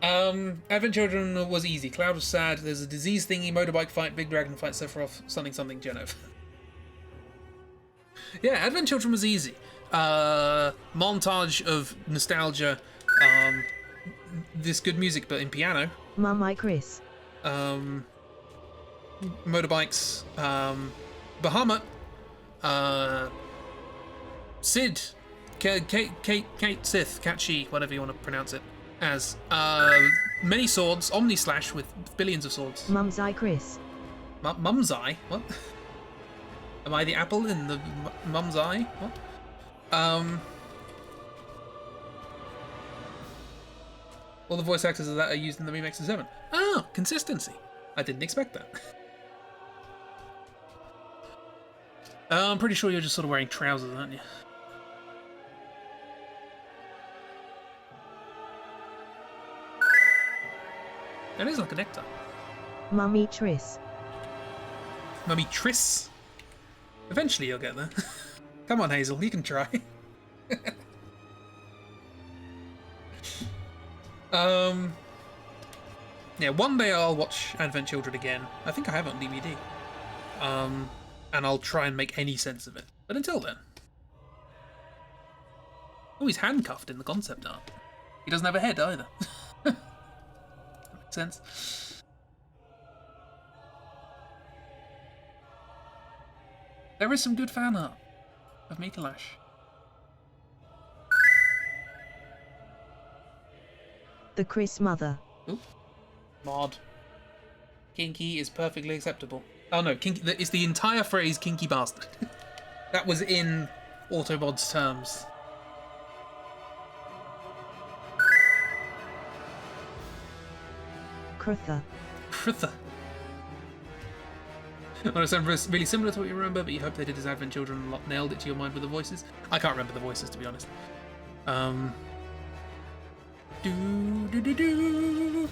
Advent Children was easy. Cloud was sad. There's a disease thingy, motorbike fight, big dragon fight, Sephiroth, something, something, Genov. Yeah, Advent Children was easy. Montage of nostalgia, this good music, but in piano. Momai Chris. Motorbikes, Bahamut, Sid, Kate Sith, Catchy, whatever you want to pronounce it, as many swords, Omni Slash with billions of swords. Mum's Eye Chris. Mum's Eye? What? Am I the apple in the Mum's Eye? What? All the voice actors of that are used in the remix of 7. Oh, consistency. I didn't expect that. I'm pretty sure you're just sort of wearing trousers, aren't you? That is like a necktie. Mummy Triss. Mummy Triss. Eventually you'll get there. Come on, Hazel, you can try. Yeah, one day I'll watch Advent Children again. I think I have it on DVD. And I'll try and make any sense of it. But until then. Oh, he's handcuffed in the concept art. He doesn't have a head either. That makes sense. There is some good fan art of Mikolash. The Chris mother. Ooh. Mod. Kinky is perfectly acceptable. Oh no, kinky, it's the entire phrase kinky bastard. That was in Autobot's terms. Crutha. Crutha. Well, it sounds really similar to what you remember, but you hope they did as Advent Children a lot, nailed it to your mind with the voices. I can't remember the voices, to be honest. Do do do do.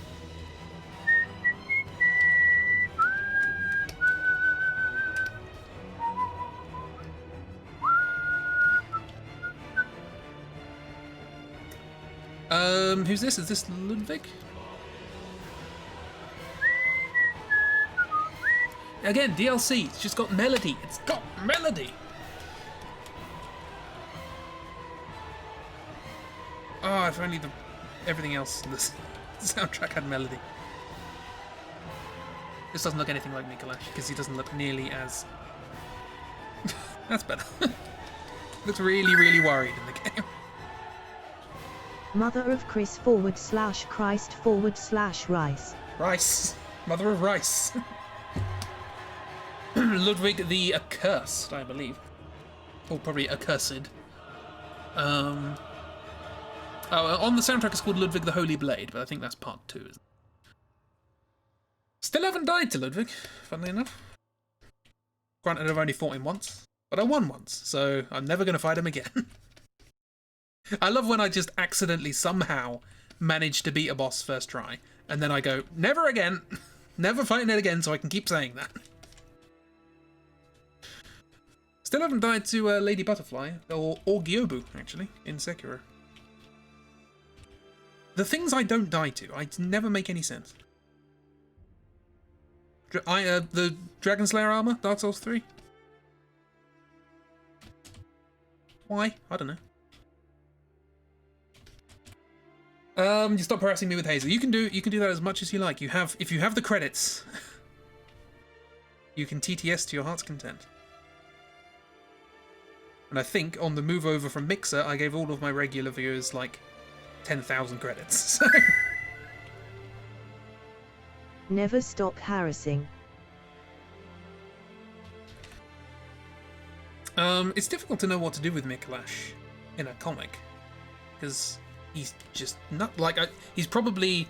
Who's this? Is this Ludwig? Again, DLC. It's just got melody. It's got melody. Oh, if only everything else in this soundtrack had melody. This doesn't look anything like Mikolash because he doesn't look nearly as. That's better. Looks really, really worried in the game. Mother of Chris / Christ / Rice. Rice. Mother of Rice. Ludwig the Accursed, I believe. Or probably Accursed. On the soundtrack it's called Ludwig the Holy Blade, but I think that's part 2, isn't it? Still haven't died to Ludwig, funnily enough. Granted, I've only fought him once, but I won once, so I'm never going to fight him again. I love when I just accidentally somehow manage to beat a boss first try, and then I go, never again, never fighting it again, so I can keep saying that. Still haven't died to Lady Butterfly, or Gyobu, actually, in Sekiro. The things I don't die to, I never make any sense. The Dragon Slayer armor, Dark Souls 3. Why? I don't know. You stop harassing me with Hazel. You can do that as much as you like. If you have the credits, you can TTS to your heart's content. And I think on the move over from Mixer, I gave all of my regular viewers like 10,000 credits. So. Never stop harassing. It's difficult to know what to do with Mikolash in a comic, because he's just not like he's probably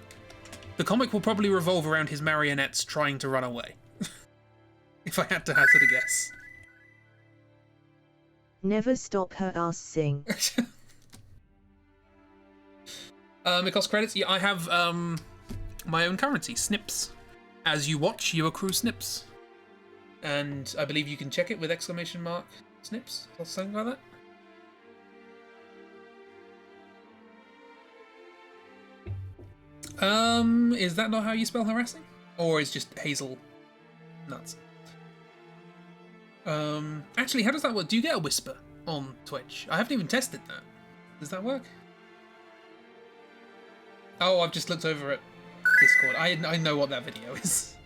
the comic will probably revolve around his marionettes trying to run away. If I had to hazard a guess. Never stop her ass sing. It costs credits. Yeah, I have my own currency, Snips. As you watch, you accrue Snips, and I believe you can check it with exclamation mark Snips or something like that. Is that not how you spell harassing? Or is just Hazel nuts? Actually, how does that work? Do you get a whisper on Twitch? I haven't even tested that. Does that work? Oh, I've just looked over at Discord. I know what that video is.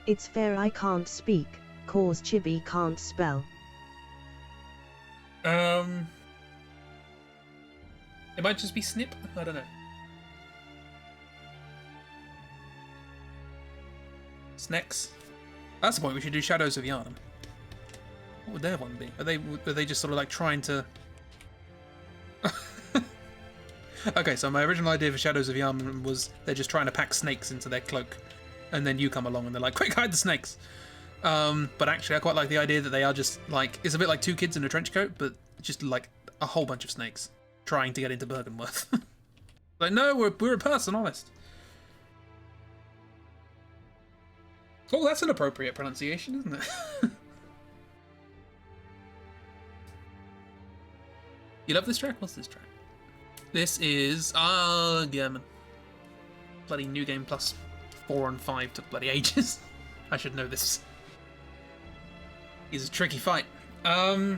It's fair I can't speak, cause Chibi can't spell. It might just be Snip? I don't know. Snex. That's the point, we should do Shadows of Yharnam. What would their one be? Are they just sort of like trying to... Okay, so my original idea for Shadows of Yarman was they're just trying to pack snakes into their cloak, and then you come along and they're like, quick, hide the snakes. But actually, I quite like the idea that they are just like, it's a bit like two kids in a trench coat, but just like a whole bunch of snakes trying to get into Bergenworth. Like, no, we're a person, honest. Oh, that's an appropriate pronunciation, isn't it? You love this track? What's this track? This is German. Bloody New Game Plus 4 and 5 took bloody ages. I should know this. It's a tricky fight. Oh,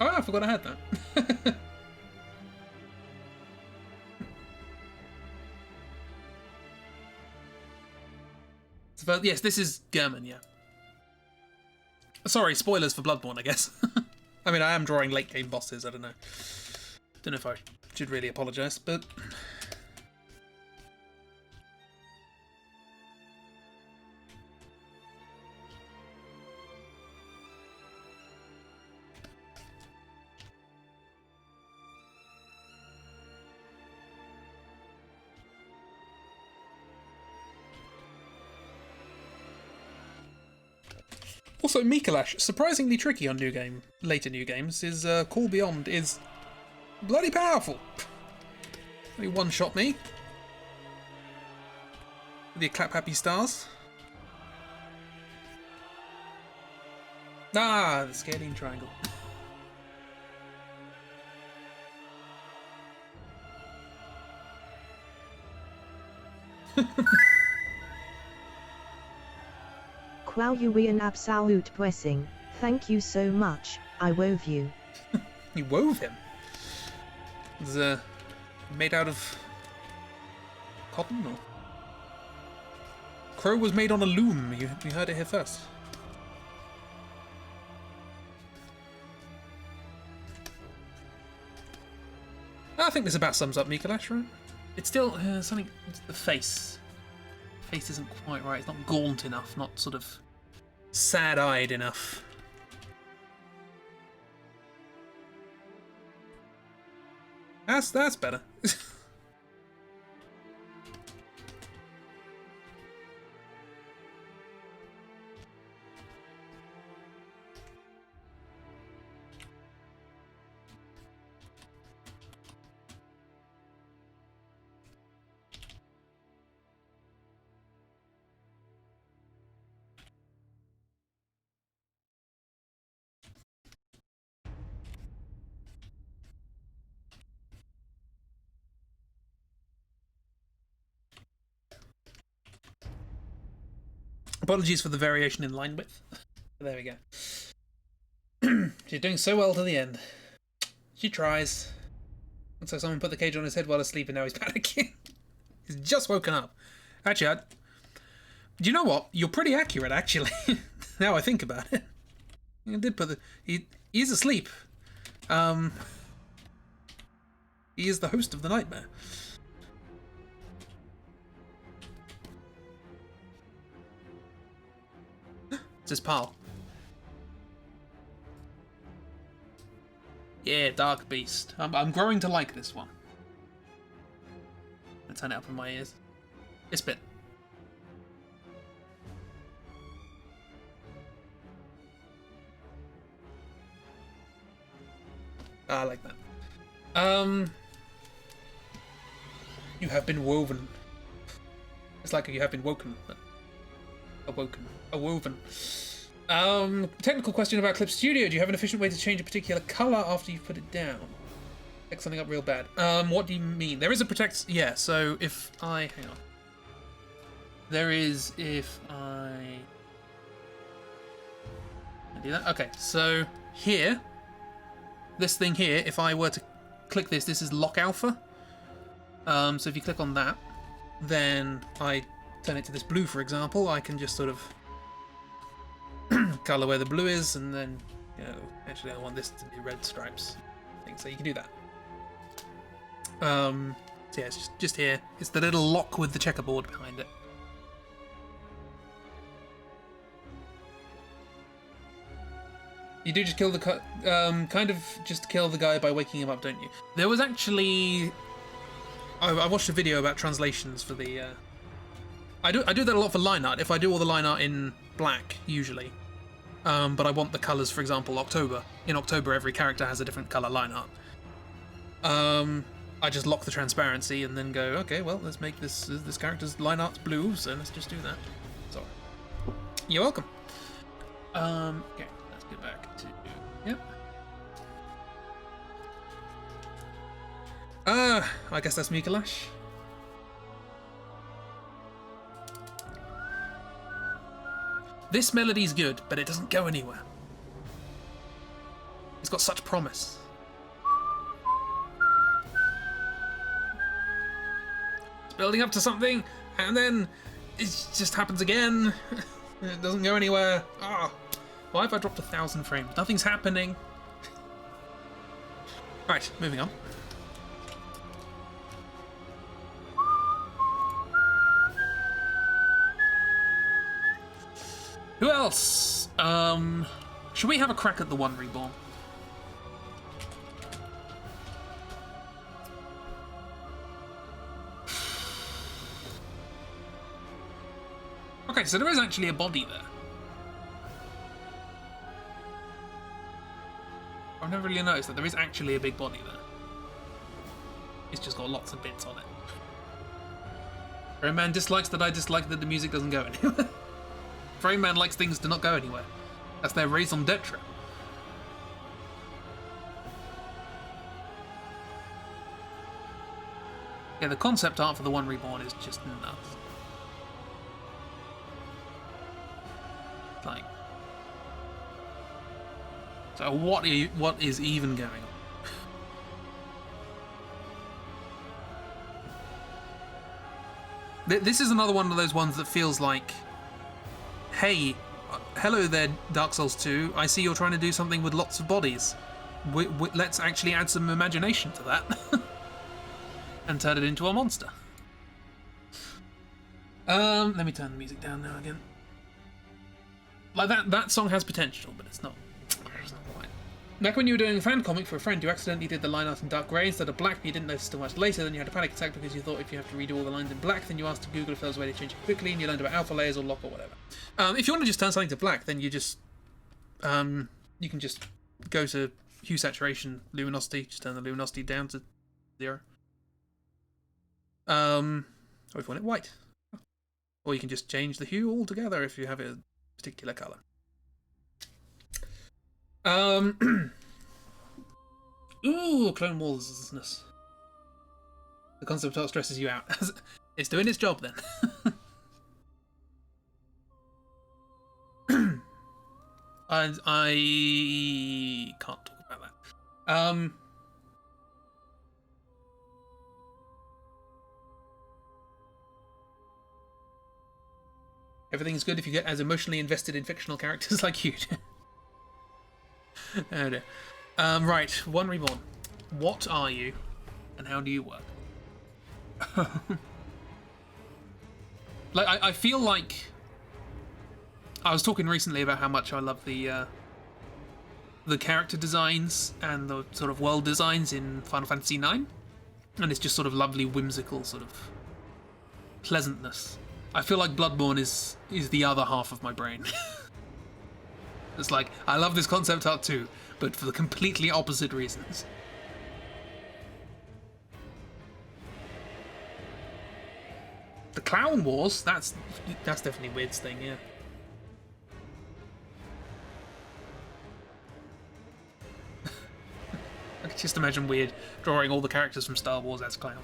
I forgot I had that. But yes, this is German, yeah. Sorry, spoilers for Bloodborne, I guess. I mean, I am drawing late game bosses, I don't know. Don't know if I should really apologise, but... Also, Mikolash, surprisingly tricky on later new games, his Call Beyond is bloody powerful. Only one-shot me. With your clap happy stars. Ah, the Scalene Triangle. Kwauyuwi an absolute blessing. Thank you so much. I wove you. You wove him? It was made out of cotton, or? Crow was made on a loom. You heard it here first. I think this about sums up Mikolash, right? It's still something. The face. Face isn't quite right. It's not gaunt enough. Not sort of sad-eyed enough. That's better. Apologies for the variation in line width. There we go. She's doing so well to the end. She tries. And so someone put the cage on his head while asleep and now he's panicking. He's just woken up. Actually, do you know what? You're pretty accurate, actually. Now I think about it. I did put he's asleep. He is the host of the nightmare. It's his pal. Yeah, Dark Beast. I'm growing to like this one. Let's turn it up in my ears. It's a bit. I like that. You have been woven. It's like you have been woken. Awoken. Awoven. Technical question about Clip Studio. Do you have an efficient way to change a particular colour after you've put it down? Pick something up real bad. What do you mean? There is a protect... Yeah, so if I... Hang on. There is if I do that? Okay, so here, this thing here, if I were to click this, this is Lock Alpha. So if you click on that, then I turn it to this blue, for example. I can just sort of colour where the blue is, and then, you know, actually I want this to be red stripes. I think so. You can do that. So yeah, it's just here. It's the little lock with the checkerboard behind it. You do just kill the kind of just kill the guy by waking him up, don't you? There was actually I watched a video about translations for the I do that a lot for line art. If I do all the line art in black usually, but I want the colors, for example, October. In October, every character has a different color line art. I just lock the transparency and then go, okay, well, let's make this character's line art's blue, so let's just do that. Sorry. You're welcome. Okay, let's get back to yep. I guess that's Mikolash. This melody's good, but it doesn't go anywhere. It's got such promise. It's building up to something, and then it just happens again. It doesn't go anywhere. Ah, why have I dropped 1,000 frames? Nothing's happening. Right, moving on. Who else? Should we have a crack at the One Reborn? Okay, so there is actually a body there. I've never really noticed that there is actually a big body there. It's just got lots of bits on it. Frame Man dislikes that I dislike that the music doesn't go anywhere. Frame Man likes things to not go anywhere. That's their raison d'etre. Yeah, the concept art for the One Reborn is just nuts. Like, so what is even going on? This is another one of those ones that feels like, hey, hello there, Dark Souls 2. I see you're trying to do something with lots of bodies. Let's actually add some imagination to that and turn it into a monster. Let me turn the music down now again. Like that song has potential, but it's not quite. Back when you were doing a fan comic for a friend, you accidentally did the line art in dark grey instead of black, but you didn't notice till much later. Then you had a panic attack because you thought if you have to redo all the lines in black, then you asked Google if there was a way to change it quickly, and you learned about alpha layers or lock or whatever. If you want to just turn something to black, then you just you can just go to hue, saturation, luminosity, just turn the luminosity down to 0. Or if you want it white, or you can just change the hue altogether if you have a particular color. Ooh, Clone Wars-ness. The concept art stresses you out. It's doing its job then. And I can't talk about that. Everything's good if you get as emotionally invested in fictional characters like you do. Oh dear. Right, One Reborn. What are you, and how do you work? Like, I feel like I was talking recently about how much I love the character designs and the sort of world designs in Final Fantasy IX, and it's just sort of lovely, whimsical sort of pleasantness. I feel like Bloodborne is the other half of my brain. It's like, I love this concept art too, but for the completely opposite reasons. The Clown Wars, that's definitely Weird's thing, yeah. I can just imagine Weird drawing all the characters from Star Wars as Clown.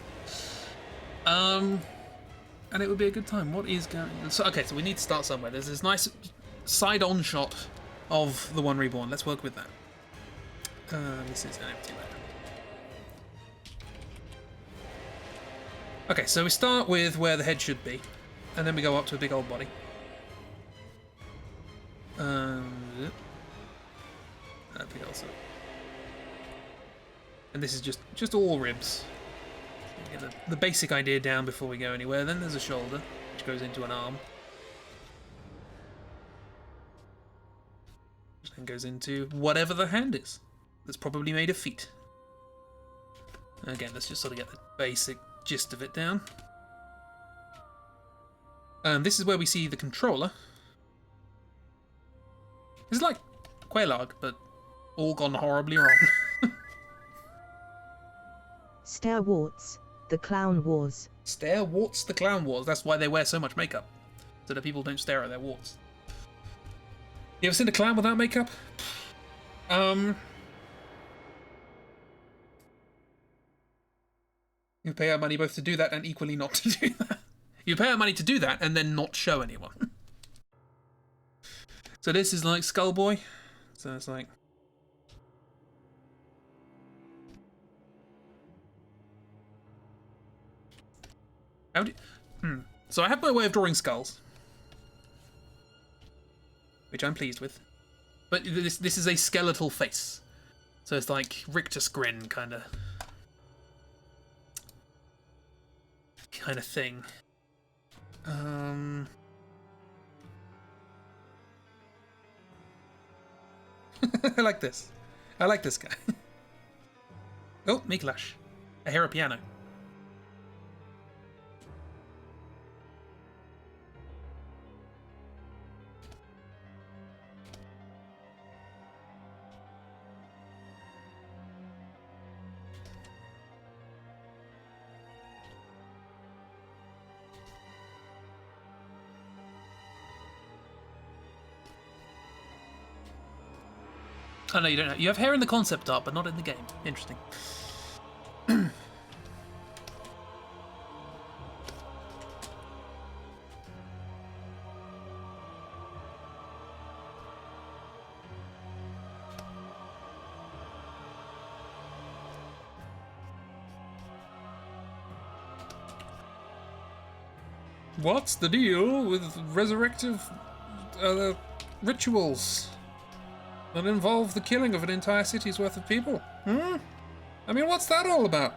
And it would be a good time. What is going on? So, okay, so we need to start somewhere. There's this nice side-on shot of the One Reborn. Let's work with that. This is an empty layer. Okay, so we start with where the head should be, and then we go up to a big old body. And this is just all ribs. Get the basic idea down before we go anywhere. Then there's a shoulder, which goes into an arm. and goes into whatever the hand is. That's probably made of feet. Again, let's just sort of get the basic gist of it down. This is where we see the controller. It's like Quelaag, but all gone horribly wrong. Stairwarts, the Clown Wars. Stare warts the Clown Wars. That's why they wear so much makeup, so that people don't stare at their warts. You ever seen a clown without makeup? You pay our money both to do that and equally not to do that. You pay our money to do that and then not show anyone. So this is like Skullboy. So it's like... How do you... So I have my way of drawing skulls, which I'm pleased with. But this is a skeletal face. So it's like rictus grin kind of thing. I like this. I like this guy. Oh, Miklash. I hear a piano. Oh no, you don't know. You have hair in the concept art, but not in the game. Interesting. What's the deal with resurrective rituals that involve the killing of an entire city's worth of people? I mean, what's that all about?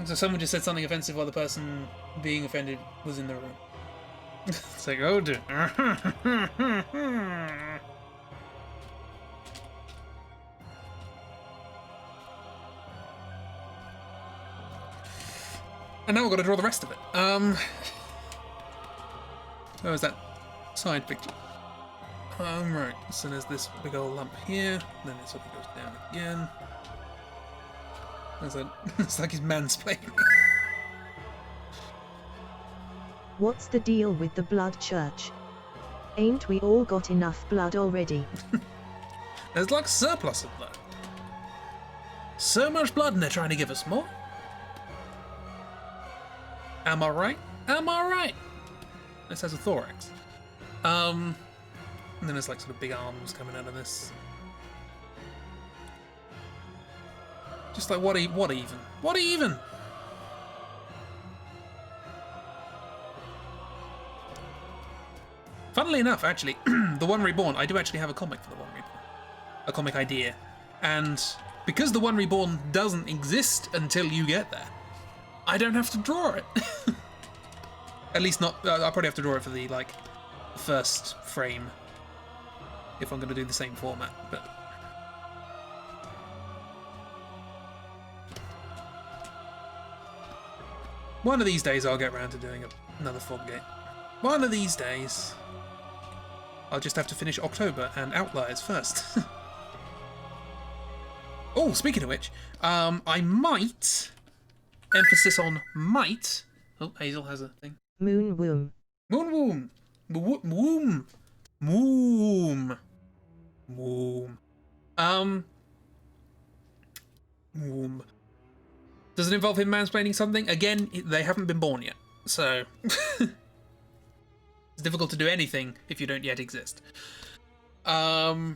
So someone just said something offensive while the person being offended was in the room. It's like, oh dear. And now we've got to draw the rest of it. Where was that side picture? Right, so there's this big old lump here, then it sort of goes down again. It's like he's mansplaining. What's the deal with the blood church? Ain't we all got enough blood already? There's like surplus of blood. So much blood and they're trying to give us more. Am I right? Am I right? This has a thorax. And then there's like sort of big arms coming out of this. Just like, what even? What even? Funnily enough, actually, The One Reborn, I do actually have a comic for The One Reborn. A comic idea. And because The One Reborn doesn't exist until you get there, I don't have to draw it. At least not, I'll probably have to draw it for the, like, first frame. If I'm going to do the same format, but... One of these days I'll get around to doing another Foggate. One of these days. I'll just have to finish October and Outliers first. Oh, speaking of which, I might, emphasis on might, oh, Hazel has a thing. Moon womb. Moon womb. Womb. Womb. Womb. Womb. Does it involve him mansplaining something? Again, they haven't been born yet, so... It's difficult to do anything if you don't yet exist. Because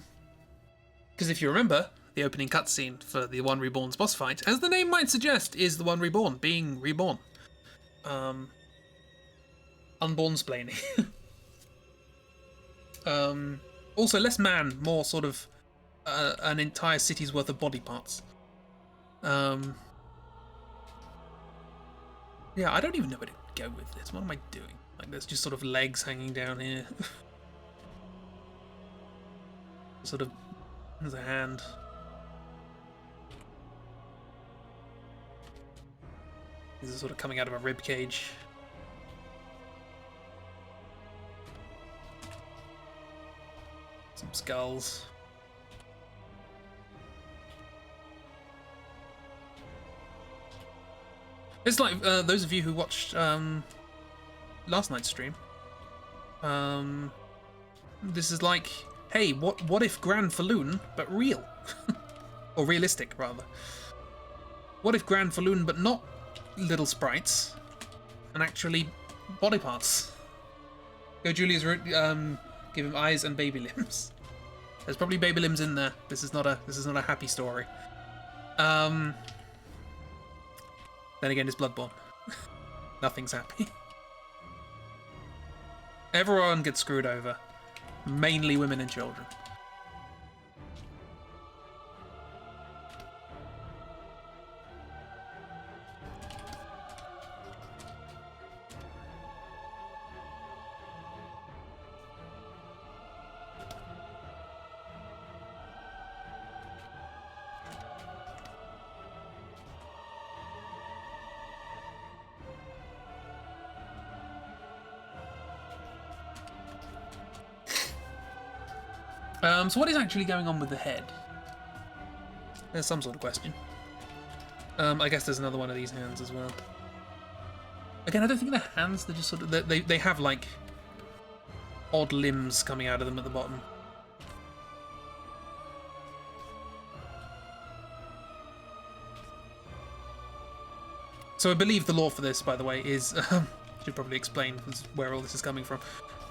if you remember, the opening cutscene for the One Reborn's boss fight, as the name might suggest, is the One Reborn being reborn. Unborn-splaining. Also, less man, more sort of an entire city's worth of body parts. Yeah, I don't even know where to go with this. What am I doing? Like, there's just sort of legs hanging down here. Sort of, there's a hand. These are sort of coming out of a rib cage. Some skulls. It's like those of you who watched last night's stream. This is like, hey, what if Grand Falloon but real, or realistic rather? What if Grand Falloon but not little sprites, and actually body parts? Go Julia's give him eyes and baby limbs. There's probably baby limbs in there. This is not a happy story. Then again, it's Bloodborne. Nothing's happy. Everyone gets screwed over. Mainly women and children. So what is actually going on with the head? There's some sort of question. I guess there's another one of these hands as well. Again, I don't think they're hands, they're just sort of... They have, like, odd limbs coming out of them at the bottom. So I believe the lore for this, by the way, is... should probably explain where all this is coming from.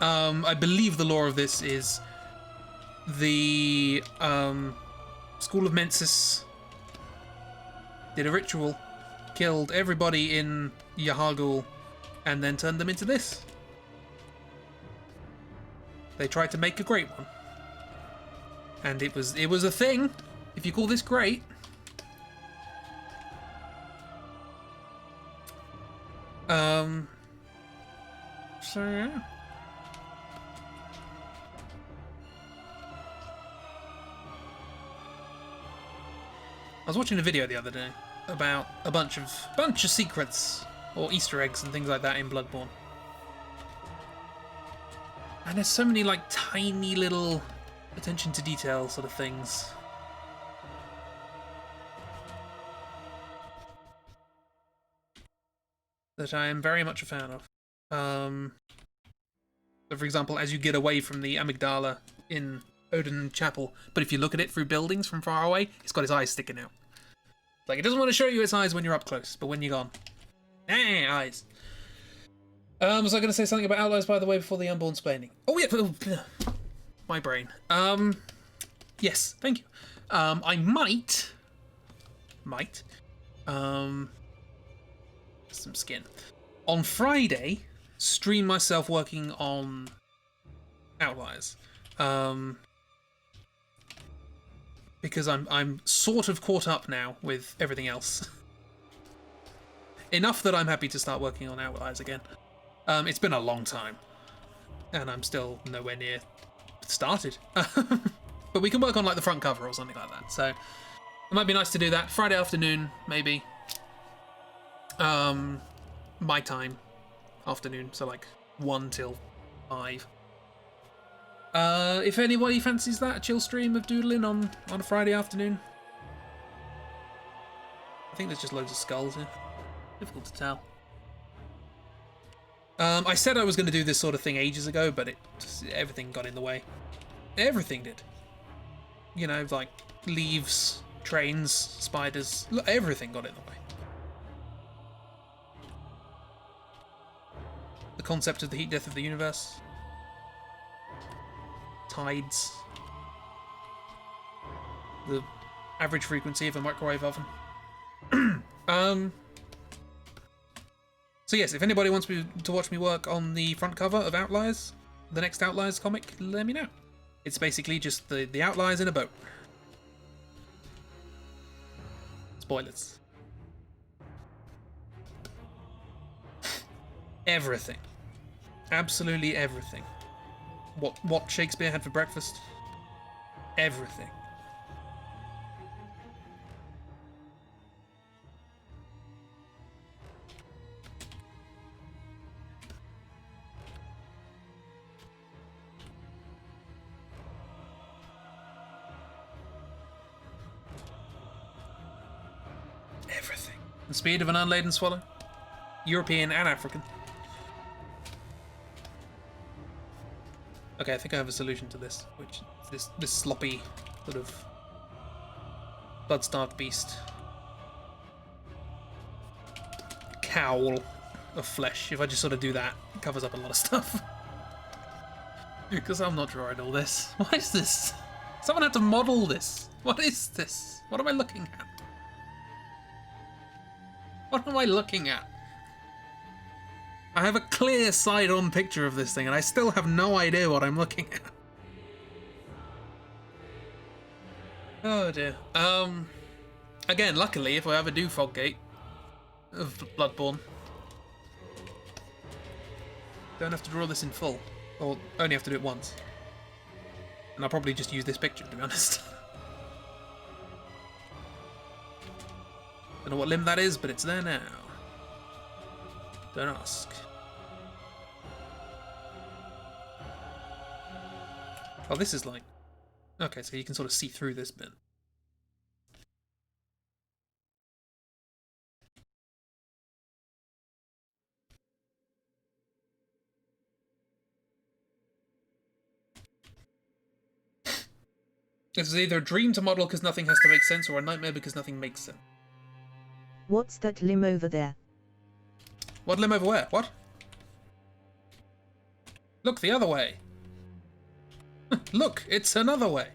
I believe the lore of this is... the School of Mensis did a ritual, killed everybody in Yahar'gul, and then turned them into this. They tried to make a great one, and it was a thing. If you call this great, so yeah. I was watching a video the other day about a bunch of secrets or Easter eggs and things like that in Bloodborne. And there's so many like tiny little attention to detail sort of things. That I am very much a fan of. So for example, as you get away from the amygdala in Odin Chapel, but if you look at it through buildings from far away, it's got its eyes sticking out. Like, it doesn't want to show you its eyes when you're up close, but when you're gone, eyes. Was I going to say something about Outliers, by the way, before the unborn splaining? Oh yeah, my brain. Yes, thank you. I might, some skin on Friday. Stream myself working on Outliers. Because I'm sort of caught up now with everything else. Enough that I'm happy to start working on Outliers again. It's been a long time, and I'm still nowhere near started. But we can work on like the front cover or something like that. So it might be nice to do that Friday afternoon, maybe. My time, afternoon, so like 1 till 5. If anybody fancies that, a chill stream of doodling on a Friday afternoon. I think there's just loads of skulls here. Difficult to tell. I said I was going to do this sort of thing ages ago, but everything got in the way. Everything did. You know, like leaves, trains, spiders, everything got in the way. The concept of the heat death of the universe. Tides. The average frequency of a microwave oven. So yes, if anybody wants me to watch me work on the front cover of Outliers, the next Outliers comic, let me know. It's basically just the Outliers in a boat. Spoilers. Everything. Absolutely everything. What Shakespeare had for breakfast? Everything. Everything. The speed of an unladen swallow. European and African. Okay, I think I have a solution to this, which is this sloppy sort of blood-starved beast. Cowl of flesh. If I just sort of do that, it covers up a lot of stuff. Because I'm not drawing all this. What is this? Someone had to model this. What is this? What am I looking at? What am I looking at? I have a clear side-on picture of this thing, and I still have no idea what I'm looking at. Oh dear. Again, luckily, if I ever do Foggate of Bloodborne, don't have to draw this in full, or only have to do it once. And I'll probably just use this picture, to be honest. Don't know what limb that is, but it's there now. Don't ask. Oh, this is like... Okay, so you can sort of see through this bit. This is either a dream to model because nothing has to make sense, or a nightmare because nothing makes sense. What's that limb over there? What limb over where? What? Look, the other way. Look, it's another way.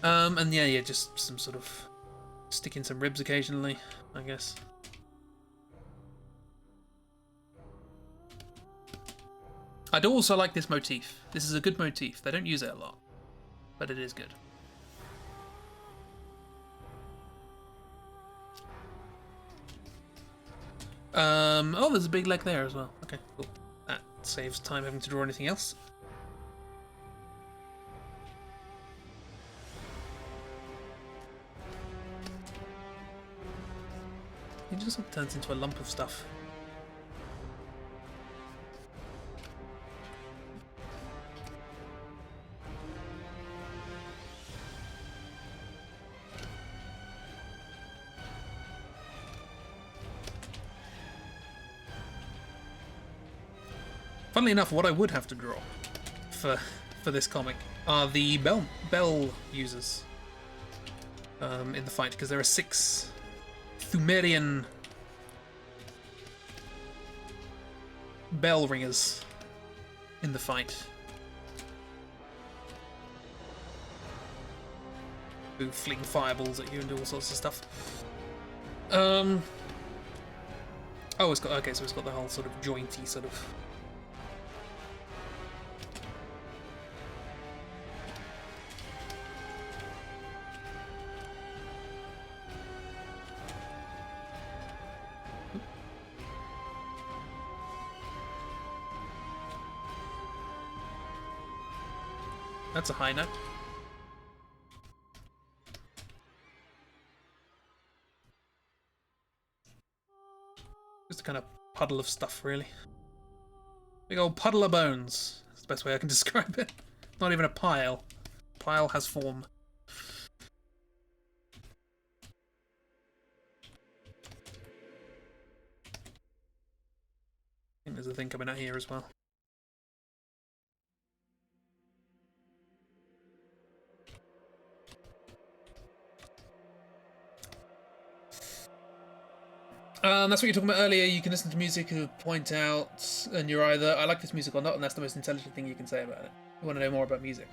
And yeah, just some sort of sticking some ribs occasionally, I guess. I'd also like this motif. This is a good motif. They don't use it a lot, but it is good. Oh, there's a big leg there as well. Okay, cool. That saves time having to draw anything else. It just turns into a lump of stuff. Funnily enough, what I would have to draw for this comic are the bell users in the fight, because there are 6 Thumerian bell ringers in the fight who fling fireballs at you and do all sorts of stuff. Oh, it's got, okay, so it's got the whole sort of jointy sort of. That's a high note. Just a kind of puddle of stuff, really. Big old puddle of bones. That's the best way I can describe it. Not even a pile. Pile has form. I think there's a thing coming out here as well. That's what you were talking about earlier. You can listen to music and point out, and you're either, I like this music or not, and that's the most intelligent thing you can say about it. You want to know more about music.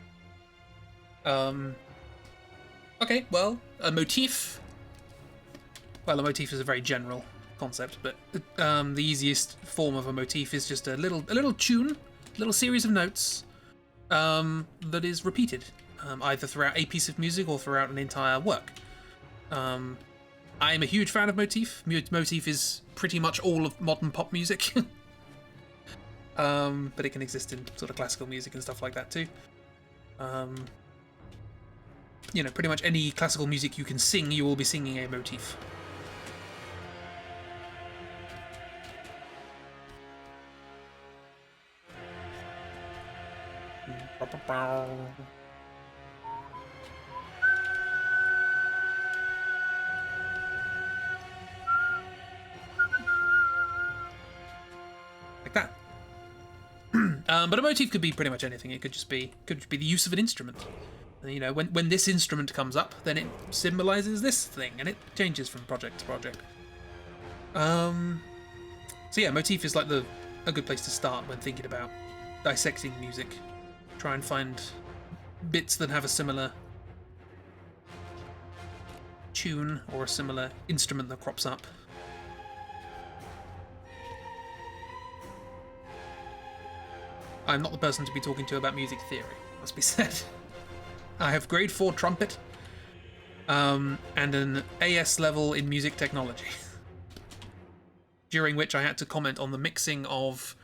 Okay, well, a motif. Well, a motif is a very general concept, but the easiest form of a motif is just a little tune, a little series of notes that is repeated either throughout a piece of music or throughout an entire work. I'm a huge fan of motif. Motif is pretty much all of modern pop music. But it can exist in sort of classical music and stuff like that too. You know, pretty much any classical music you can sing, you will be singing a motif. Like that. But a motif could be pretty much anything. It could just be the use of an instrument. And, you know, when this instrument comes up, then it symbolizes this thing, and it changes from project to project. So yeah, motif is like a good place to start when thinking about dissecting music. Try and find bits that have a similar tune or a similar instrument that crops up. I'm not the person to be talking to about music theory, must be said. I have grade 4 trumpet and an AS level in music technology, during which I had to comment on the mixing of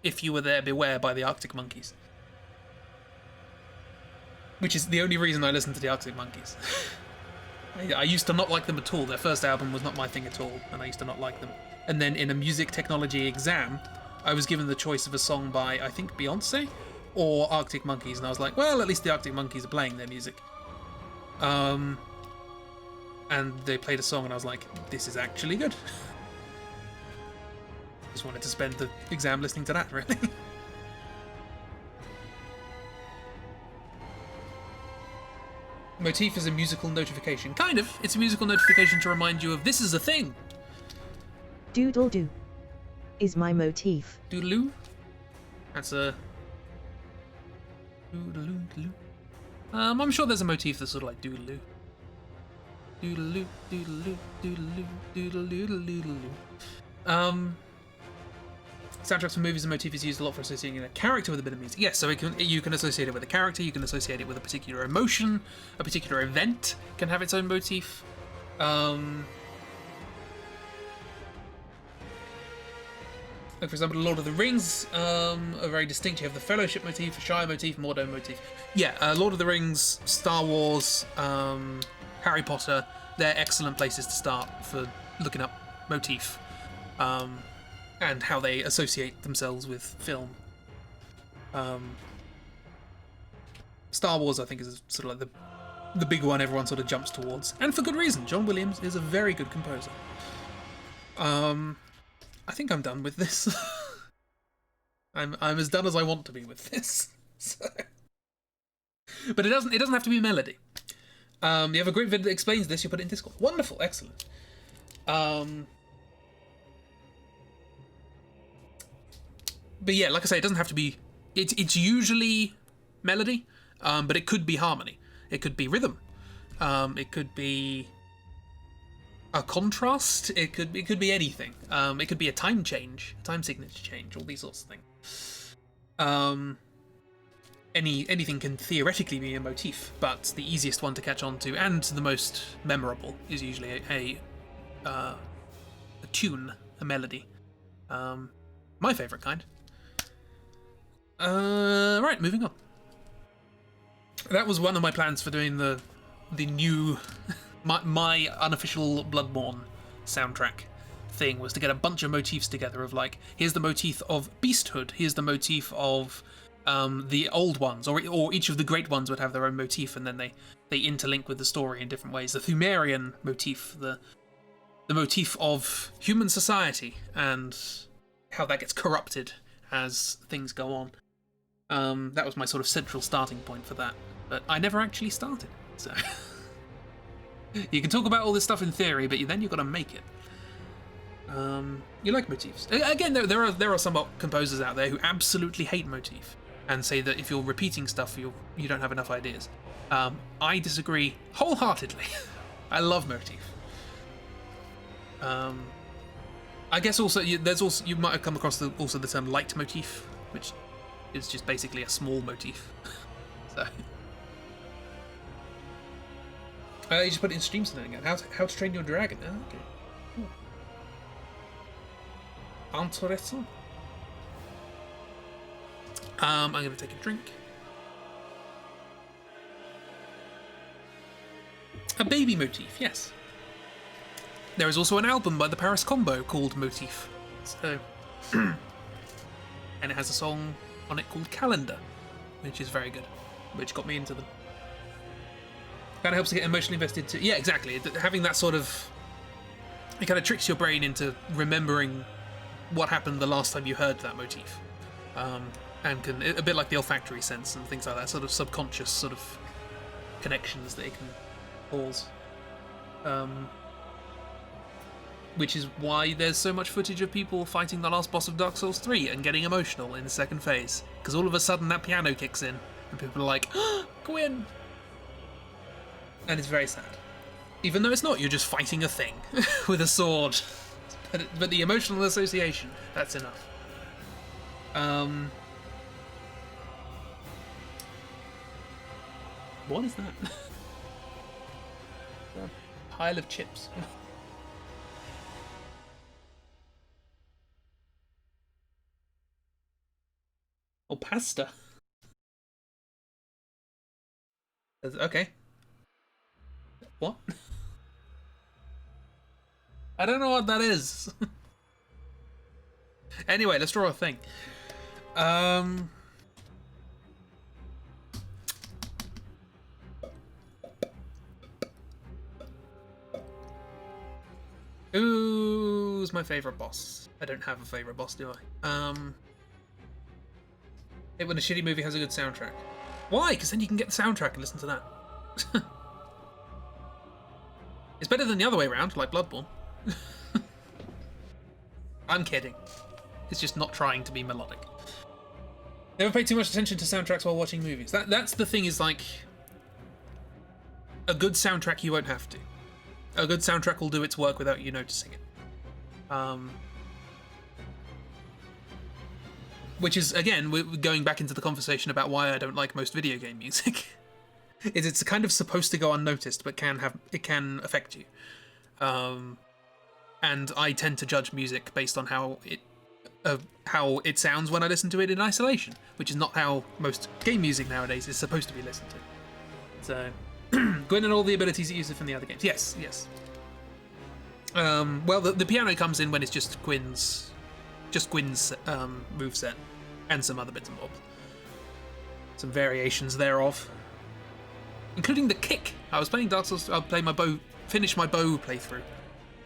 If You Were There, Beware by the Arctic Monkeys. Which is the only reason I listen to the Arctic Monkeys. I used to not like them at all. Their first album was not my thing at all, and I used to not like them. And then in a music technology exam, I was given the choice of a song by, I think, Beyonce or Arctic Monkeys, and I was like, well, at least the Arctic Monkeys are playing their music. And they played a song, and I was like, this is actually good. Just wanted to spend the exam listening to that, really. Motif is a musical notification. Kind of. It's a musical notification to remind you of this is a thing. Doodle-doo is my motif. Doodaloo? That's a... Doodaloo, doodaloo. I'm sure there's a motif that's sort of like doodaloo. Doodaloo, doodaloo, doodaloo, doodaloo, doodaloo. Soundtracks for movies and motif is used a lot for associating a character with a bit of music. Yes, so you can associate it with a character, you can associate it with a particular emotion, a particular event can have its own motif. Like, for example, Lord of the Rings are very distinct. You have the Fellowship motif, Shire motif, Mordor motif. Yeah, Lord of the Rings, Star Wars, Harry Potter, they're excellent places to start for looking up motif. And how they associate themselves with film. Star Wars, I think, is sort of like the big one everyone sort of jumps towards, and for good reason. John Williams is a very good composer. I think I'm done with this. I'm as done as I want to be with this. So. But it doesn't have to be melody. You have a great video that explains this. You put it in Discord. Wonderful, excellent. But yeah, like I say, it doesn't have to be... It's usually melody, but it could be harmony. It could be rhythm. It could be a contrast. It could be anything. It could be a time change, a time signature change, all these sorts of things. Anything can theoretically be a motif, but the easiest one to catch on to and the most memorable is usually a tune, a melody. My favourite kind. Right, moving on. That was one of my plans for doing the new my unofficial Bloodborne soundtrack thing, was to get a bunch of motifs together of like, here's the motif of Beasthood, here's the motif of the old ones, or each of the great ones would have their own motif, and then they interlink with the story in different ways. The Pthumerian motif, the motif of human society and how that gets corrupted as things go on. That was my sort of central starting point for that, but I never actually started, so... You can talk about all this stuff in theory, but then you've got to make it. You like motifs. Again, there are some composers out there who absolutely hate motif, and say that if you're repeating stuff, you don't have enough ideas. I disagree wholeheartedly. I love motif. I guess also, you might have come across the term leitmotif, which is just basically a small motif. So, You just put it in Stream Scenario again. How to Train Your Dragon. Oh, okay. Cool. Interesting. I'm going to take a drink. A baby motif, yes. There is also an album by the Paris Combo called Motif. So, and it has a song on it called Calendar, which is very good, which got me into them. Kind of helps to get emotionally invested too. Yeah, exactly. Having that sort of... It kind of tricks your brain into remembering what happened the last time you heard that motif. And can... A bit like the olfactory sense and things like that, sort of subconscious sort of connections that it can cause. Which is why there's so much footage of people fighting the last boss of Dark Souls 3 and getting emotional in the second phase. Because all of a sudden that piano kicks in, and people are like, oh, Gwyn! And it's very sad. Even though it's not, you're just fighting a thing with a sword. But the emotional association, that's enough. What is that? A pile of chips. Oh, pasta. Okay. What? I don't know what that is. Anyway, let's draw a thing. Who's my favourite boss? I don't have a favourite boss, do I? When a shitty movie has a good soundtrack. Why? Because then you can get the soundtrack and listen to that. It's better than the other way around, like Bloodborne. I'm kidding. It's just not trying to be melodic. Never pay too much attention to soundtracks while watching movies. That's the thing, is like... A good soundtrack you won't have to. A good soundtrack will do its work without you noticing it. Which is, again, we're going back into the conversation about why I don't like most video game music. It's kind of supposed to go unnoticed, but it can affect you. And I tend to judge music based on how it sounds when I listen to it in isolation, which is not how most game music nowadays is supposed to be listened to. So, Gwyn and all the abilities it uses from the other games. Yes, yes. Well, the piano comes in when it's just Gwyn's moveset, and some other bits and bobs. Some variations thereof. Including the kick. I was playing Dark Souls, finish my bow playthrough.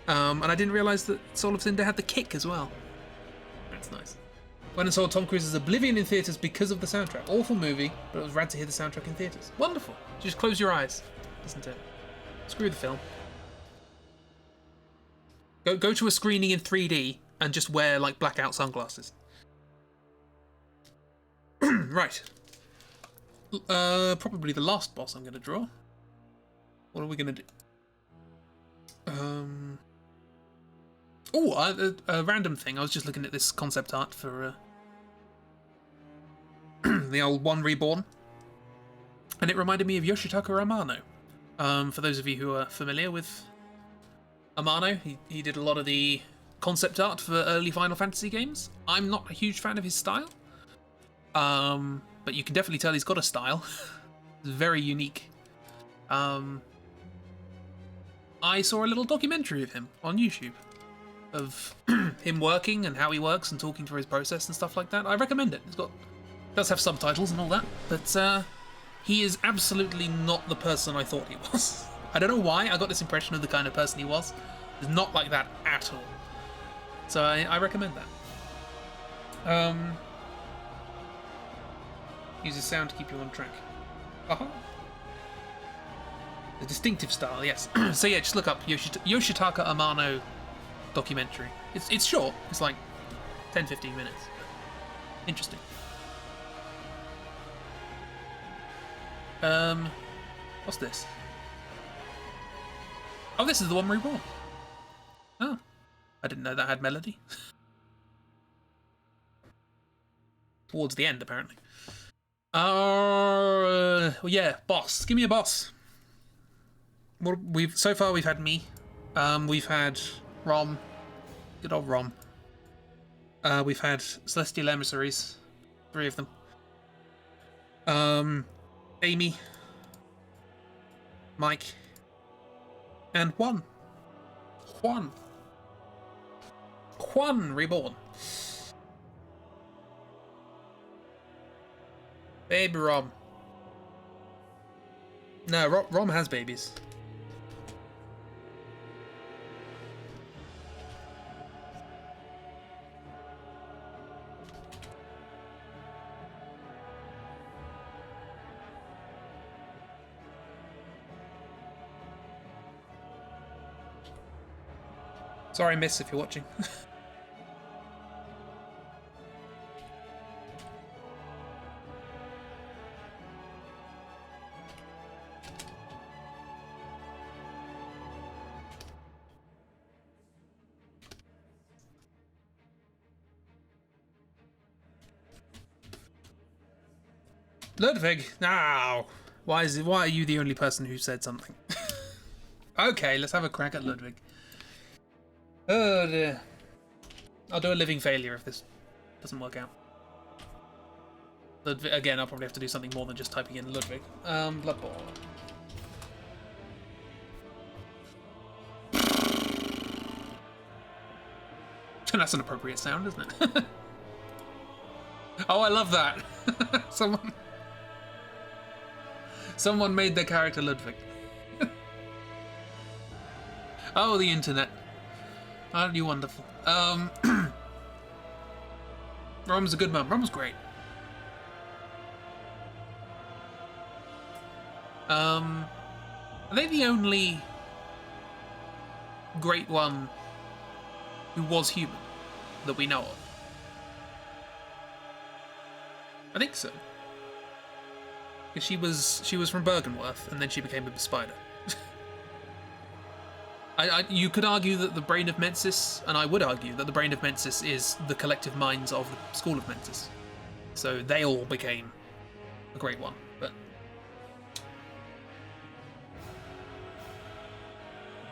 And I didn't realise that Soul of Cinder had the kick as well. That's nice. Went and saw Tom Cruise's Oblivion in theatres because of the soundtrack. Awful movie, but it was rad to hear the soundtrack in theatres. Wonderful. Just close your eyes. Listen to it. Screw the film. Go to a screening in 3D and just wear, like, blackout sunglasses. Right. Probably the last boss I'm going to draw. What are we going to do? A random thing. I was just looking at this concept art for the old One Reborn, and it reminded me of Yoshitaka Amano. For those of you who are familiar with Amano, he did a lot of the concept art for early Final Fantasy games. I'm not a huge fan of his style, but you can definitely tell he's got a style. It's very unique. I saw a little documentary of him on YouTube, of him working and how he works and talking through his process and stuff like that. I recommend it. Does have subtitles and all that, but he is absolutely not the person I thought he was. I don't know why I got this impression of the kind of person he was. He's not like that at all. So I recommend that. Uses sound to keep you on track. Uh-huh. The distinctive style, yes. So yeah, just look up Yoshitaka Amano documentary. It's short. It's like 10-15 minutes. Interesting. What's this? Oh, this is the One Reborn. Oh, I didn't know that had melody. Towards the end, apparently. Well, yeah, boss. Give me a boss. so far we've had me. We've had Rom. Good old Rom. We've had Celestial Emissaries. 3 of them. Amy. Mike. And Juan. Juan Reborn. Baby Rom. No, Rom has babies. Sorry, miss, if you're watching. Ludwig, now, why are you the only person who said something? Okay, let's have a crack at Ludwig. Oh dear. I'll do a living failure if this doesn't work out. Ludwig, again, I'll probably have to do something more than just typing in Ludwig. Bloodborne. That's an appropriate sound, isn't it? Oh, I love that. Someone made their character Ludwig. Oh, the internet. Aren't you wonderful? Rom's a good mum. Rom's great. Are they the only great one who was human that we know of? I think so. Because she was from Bergenworth, and then she became a spider. You could argue that the Brain of Mensis, and I would argue that the Brain of Mensis is the collective minds of the School of Mensis. So they all became a great one, but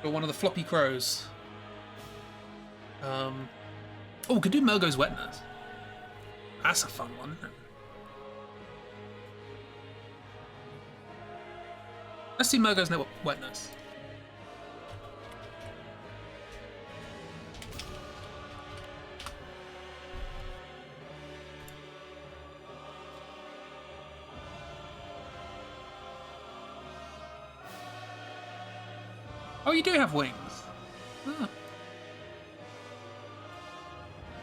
one of the floppy crows. Oh, we could do Mergo's Wet Nurse. That's a fun one, isn't it? Let's see Mergo's Wet Nurse. Oh, you do have wings. Oh.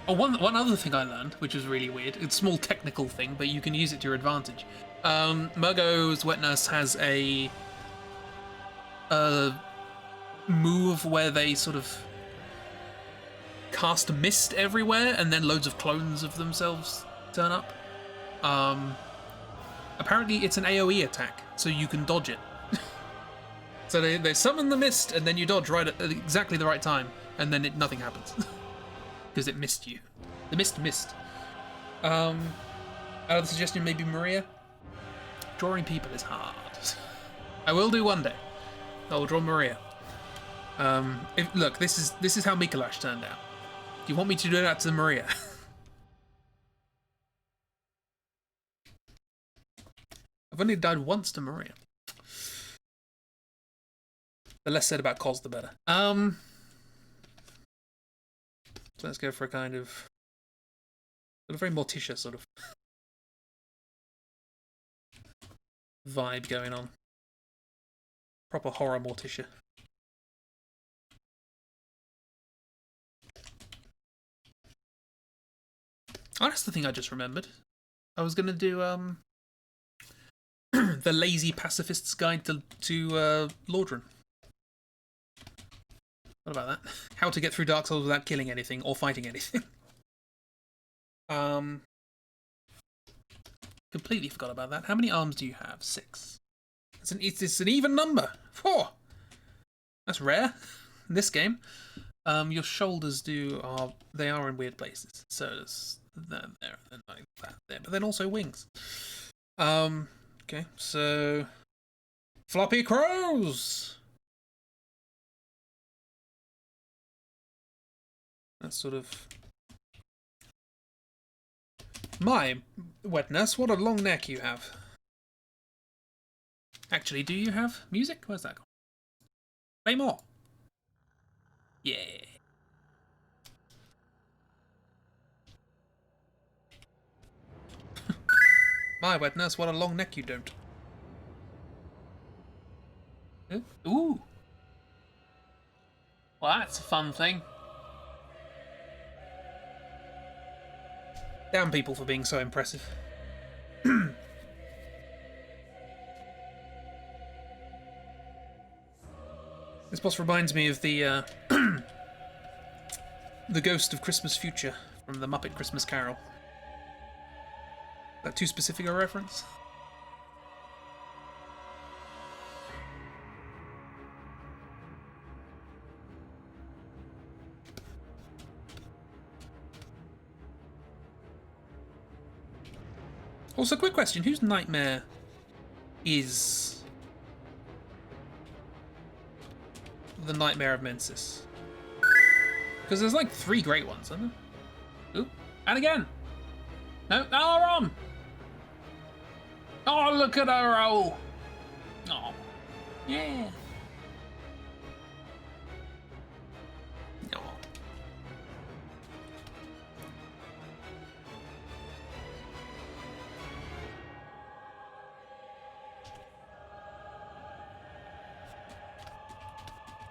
Oh, one other thing I learned, which was really weird. It's a small technical thing, but you can use it to your advantage. Mergo's Wet Nurse has a move where they sort of cast mist everywhere, and then loads of clones of themselves turn up. Apparently, it's an AoE attack, so you can dodge it. So they summon the mist, and then you dodge right at exactly the right time, and then nothing happens. Because it missed you. The mist missed. Another suggestion, maybe Maria? Drawing people is hard. I will do one day. I will draw Maria. Look, this is how Mikolash turned out. Do you want me to do that to Maria? I've only died once to Maria. The less said about Cos, the better. So let's go for a kind of a very Morticia sort of vibe going on. Proper horror Morticia. Oh, that's the thing I just remembered. I was gonna do the Lazy Pacifist's Guide to Lordran. What about that? How to get through Dark Souls without killing anything or fighting anything. Completely forgot about that. How many arms do you have? 6. It's an even number. 4. That's rare in this game. Your shoulders they are in weird places. So there's there, and like that there, but then also wings. Okay, so floppy crows. That's sort of... My wet nurse, what a long neck you have. Actually, do you have music? Where's that gone? Play more. Yeah. My wet nurse, what a long neck you don't. Ooh. Well, that's a fun thing. Damn people for being so impressive. This boss reminds me of the the Ghost of Christmas Future from the Muppet Christmas Carol. Is that too specific a reference? Also, quick question: whose nightmare is the Nightmare of Mensis? Because there's like 3 great ones, aren't there? Ooh, and again. No, wrong. Oh, look at her roll. Oh, yeah. Oh.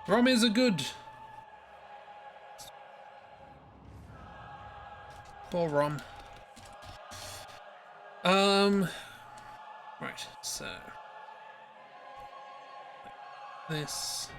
Rom is a good. Poor Rom. Right, so this.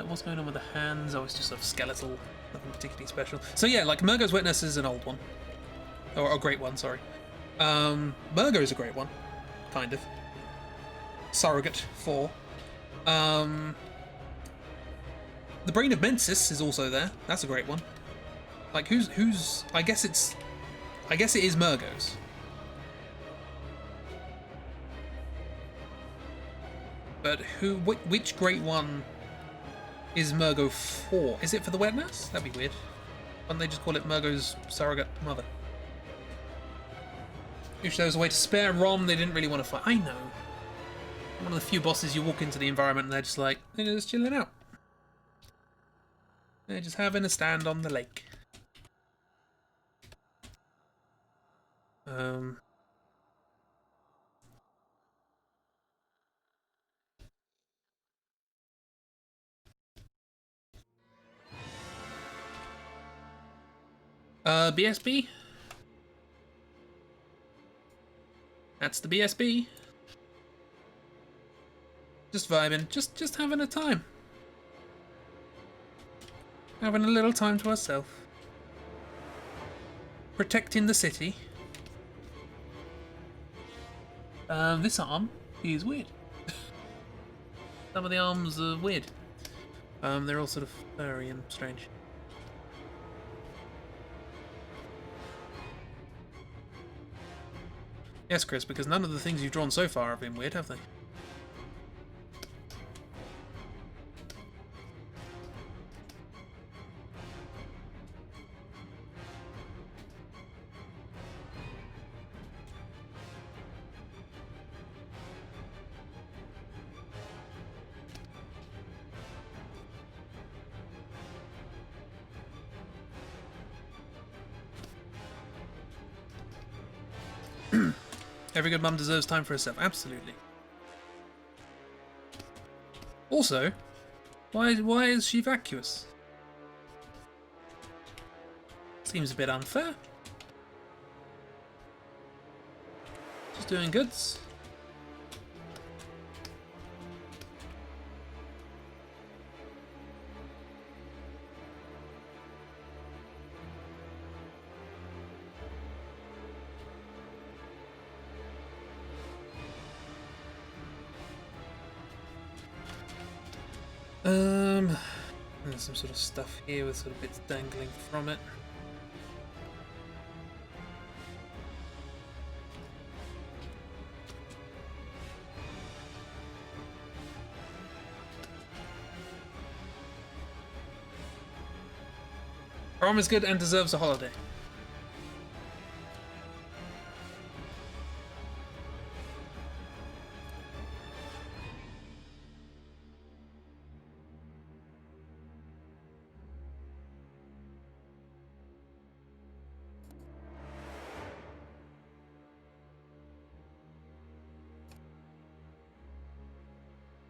What's going on with the hands? Oh, it's just sort of skeletal, nothing particularly special. So yeah, like Murgo's Witness is an old one. Or a great one, sorry. Murgo is a great one. Kind of. Surrogate 4. The Brain of Mensis is also there. That's a great one. Like who's I guess it is Murgo's. But which great one is Murgo for? Is it for the wet nurse? That'd be weird. Why don't they just call it Murgo's surrogate mother? If there was a way to spare Rom, they didn't really want to fight. I know. One of the few bosses you walk into the environment and they're just like, they're just chilling out. They're just having a stand on the lake. BSB? That's the BSB. Just vibing, just having a time. Having a little time to ourselves. Protecting the city. This arm is weird. Some of the arms are weird. They're all sort of furry and strange. Yes, Chris, because none of the things you've drawn so far have been weird, have they? Every good mum deserves time for herself. Absolutely. Also, why is she vacuous? Seems a bit unfair. She's doing goods. There's some sort of stuff here with sort of bits dangling from it. Arm is good and deserves a holiday.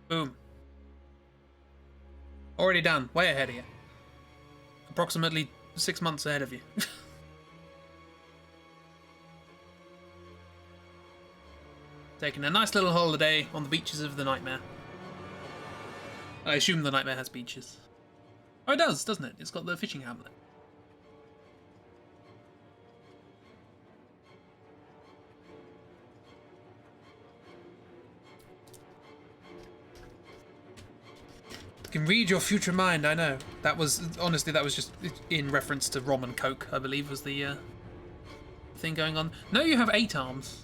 Boom. Already done. Way ahead of you. Approximately 6 months ahead of you. Taking a nice little holiday on the beaches of the Nightmare. I assume the Nightmare has beaches. Oh, it does, doesn't it? It's got the fishing hamlet. Can read your future mind, I know. That was, honestly, that was just in reference to Rom and Coke, I believe, was the thing going on. No, you have 8 arms.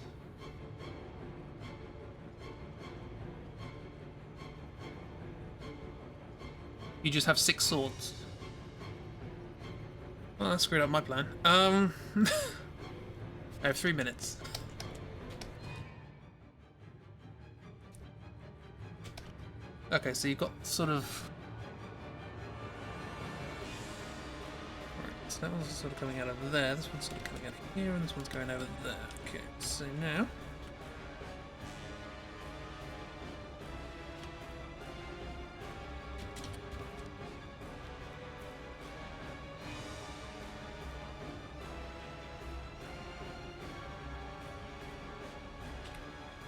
You just have 6 swords. Well, that screwed up my plan. I have 3 minutes. Okay, so you've got sort of... Right, so that one's sort of coming out of there, this one's sort of coming out of here, and this one's going over there. Okay, so now...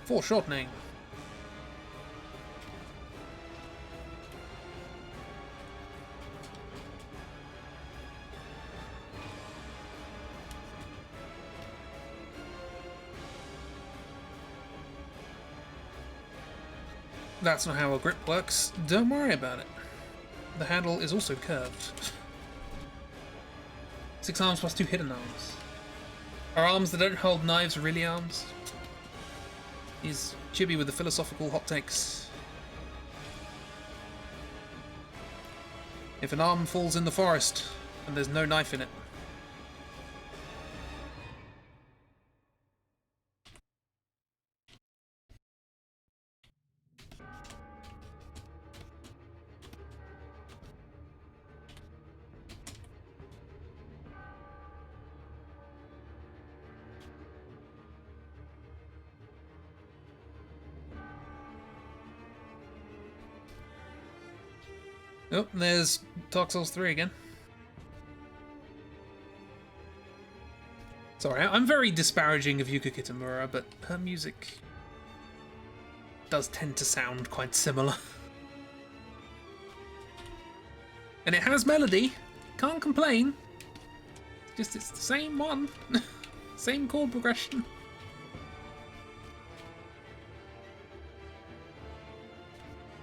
Foreshortening. That's not how a grip works. Don't worry about it. The handle is also curved. 6 arms plus 2 hidden arms. Are arms that don't hold knives really arms? He's Chibi with the philosophical hot takes. If an arm falls in the forest and there's no knife in it. Oh, there's Dark Souls 3 again. Sorry, I'm very disparaging of Yuka Kitamura, but her music does tend to sound quite similar. And it has melody, can't complain. Just it's the same one. Same chord progression.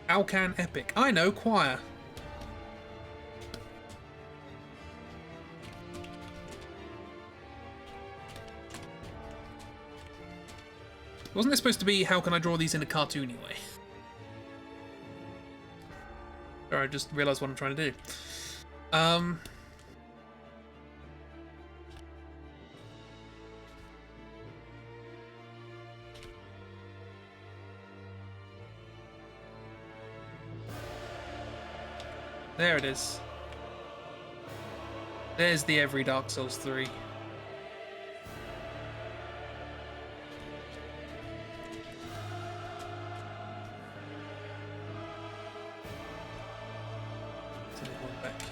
Alcan Epic. I know, choir. Wasn't it supposed to be, how can I draw these in a cartoony way? Sorry, I just realised what I'm trying to do. There it is. There's the every Dark Souls 3.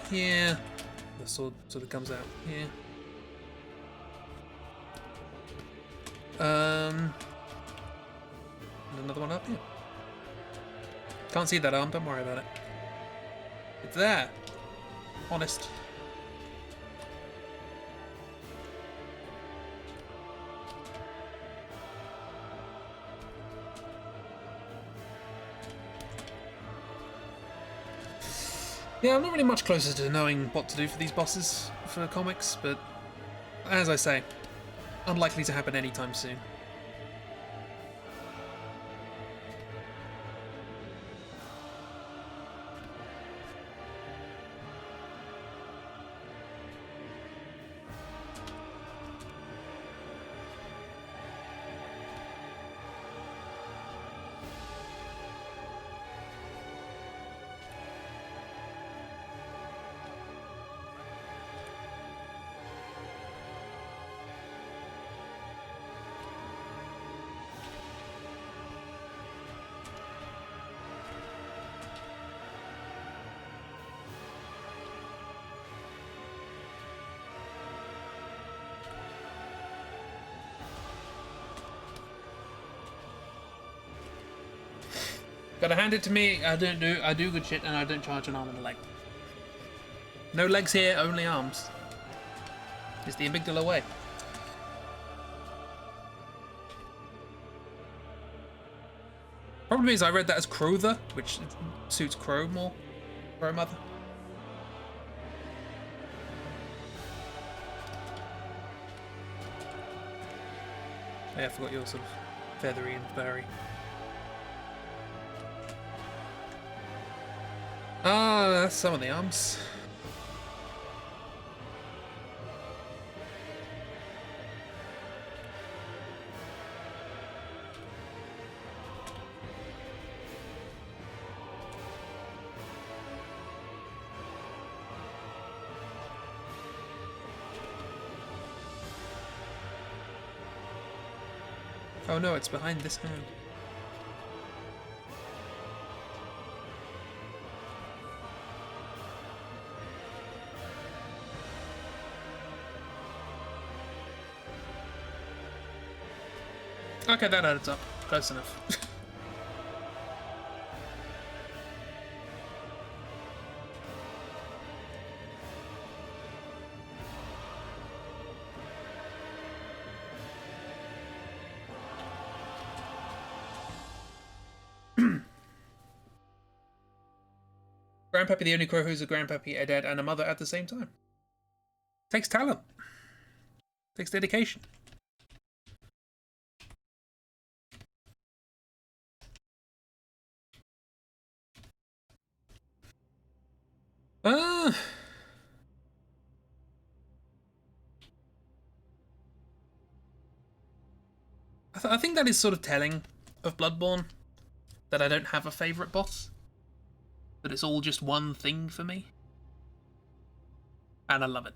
Here, the sword sort of comes out here. And another one up here. Can't see that arm, don't worry about it. It's there. Honest. Yeah, I'm not really much closer to knowing what to do for these bosses for comics, but as I say, unlikely to happen anytime soon. Gotta hand it to me. I do good shit, and I don't charge an arm and a leg. No legs here, only arms. It's the amygdala way. Problem is, I read that as Crowther, which suits Crow more. Crow Mother. Yeah, I forgot you're sort of feathery and furry. Ah, that's some of the arms. Oh no, it's behind this hand. Okay, that adds up. Close enough. Grandpappy, the only crow who's a grandpappy, a dad, and a mother at the same time. Takes talent. Takes dedication. I think that is sort of telling of Bloodborne, that I don't have a favourite boss. That it's all just one thing for me. And I love it.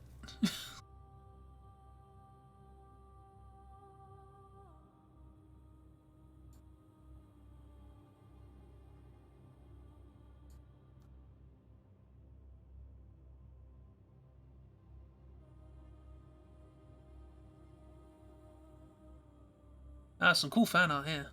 Ah, some cool fan art here.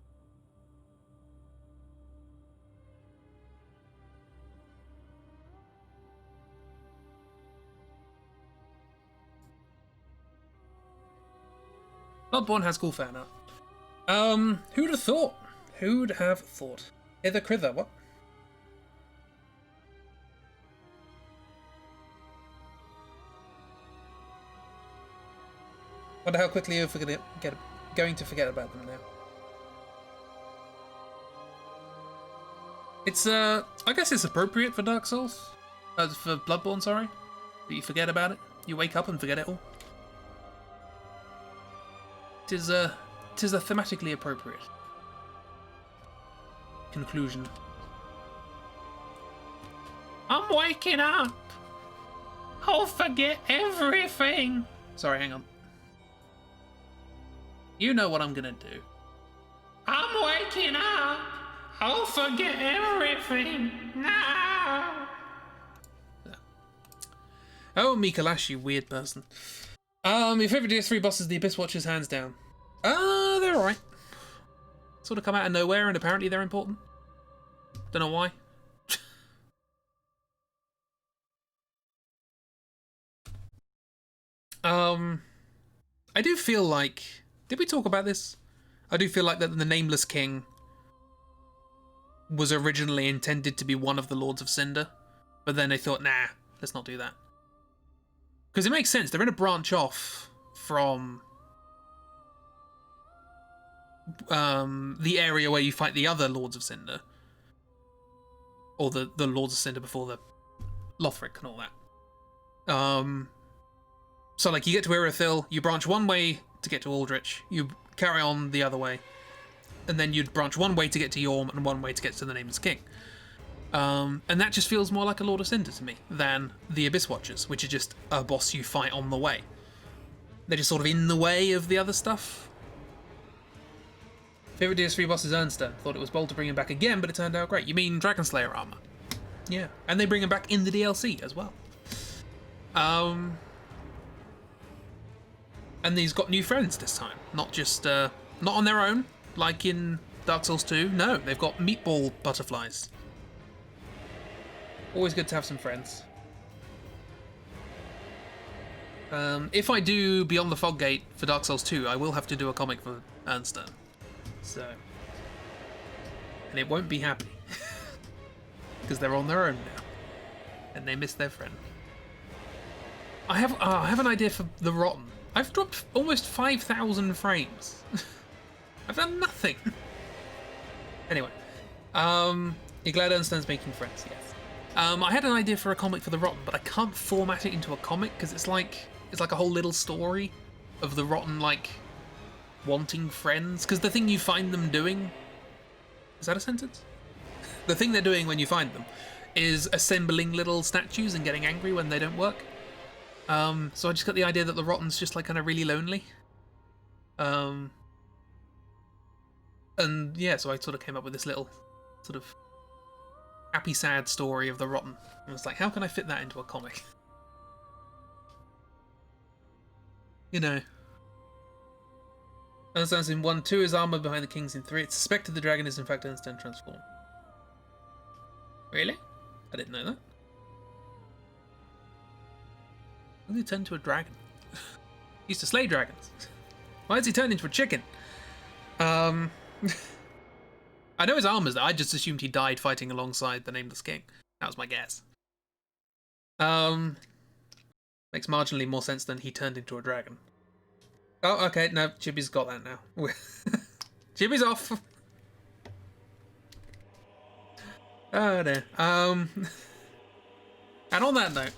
Bloodborne has cool fan art. Who'd have thought? Who'd have thought? Hither Crither, what? Wonder how quickly you're going to forget about them now. It's, I guess it's appropriate for Dark Souls. For Bloodborne, sorry. That you forget about it. You wake up and forget it all. Tis a thematically appropriate conclusion. I'm waking up. I'll forget everything. Sorry, hang on. You know what I'm gonna do. I'm waking up. I'll forget everything now. Oh, Mikalash, you weird person. Your favourite DS3 boss is the Abyss Watchers, hands down. They're alright. Sort of come out of nowhere and apparently they're important. Don't know why. I do feel like... Did we talk about this? I do feel like that the Nameless King was originally intended to be one of the Lords of Cinder, But then they thought, nah, let's not do that. Because it makes sense. They're going to branch off from the area where you fight the other Lords of Cinder. Or the Lords of Cinder before the Lothric and all that. So, like, you get to Irithyll, you branch one way to get to Aldrich, you carry on the other way, and then you'd branch one way to get to Yorm and one way to get to the Nameless King. And that just feels more like a Lord of Cinder to me than the Abyss Watchers, which are just a boss you fight on the way. They're just sort of in the way of the other stuff. Favorite DS3 boss is Ernstone. Thought it was bold to bring him back again, but it turned out great. You mean Dragon Slayer armor? Yeah, and they bring him back in the DLC as well. And he's got new friends this time. Not just, not on their own, like in Dark Souls 2. No, they've got meatball butterflies. Always good to have some friends. If I do Beyond the Fog Gate for Dark Souls 2, I will have to do a comic for Ernstone. So... And it won't be happy. Because they're on their own now. And they miss their friend. I have an idea for the Rotten. I've dropped almost 5,000 frames. I've done nothing. Anyway. You're glad Ernstone's making friends, yes. I had an idea for a comic for the Rotten, but I can't format it into a comic because it's like a whole little story of the Rotten, like, wanting friends. Because the thing you find them doing... Is that a sentence? The thing they're doing when you find them is assembling little statues and getting angry when they don't work. So I just got the idea that the Rotten's just like kind of really lonely. And yeah, so I sort of came up with this little sort of happy sad story of the Rotten. And I was like, how can I fit that into a comic? You know. Ernstone's in 1, 2 is armor behind the kings in 3. It's suspected the dragon is in fact Ernstone transformed. Really? I didn't know that. Why did he turn into a dragon? He used to slay dragons. Why has he turned into a chicken? I know his armor's there. I just assumed he died fighting alongside the Nameless King. That was my guess. Makes marginally more sense than he turned into a dragon. Oh, okay. No, Chibi's got that now. Chibi's off. Oh, no. And on that note,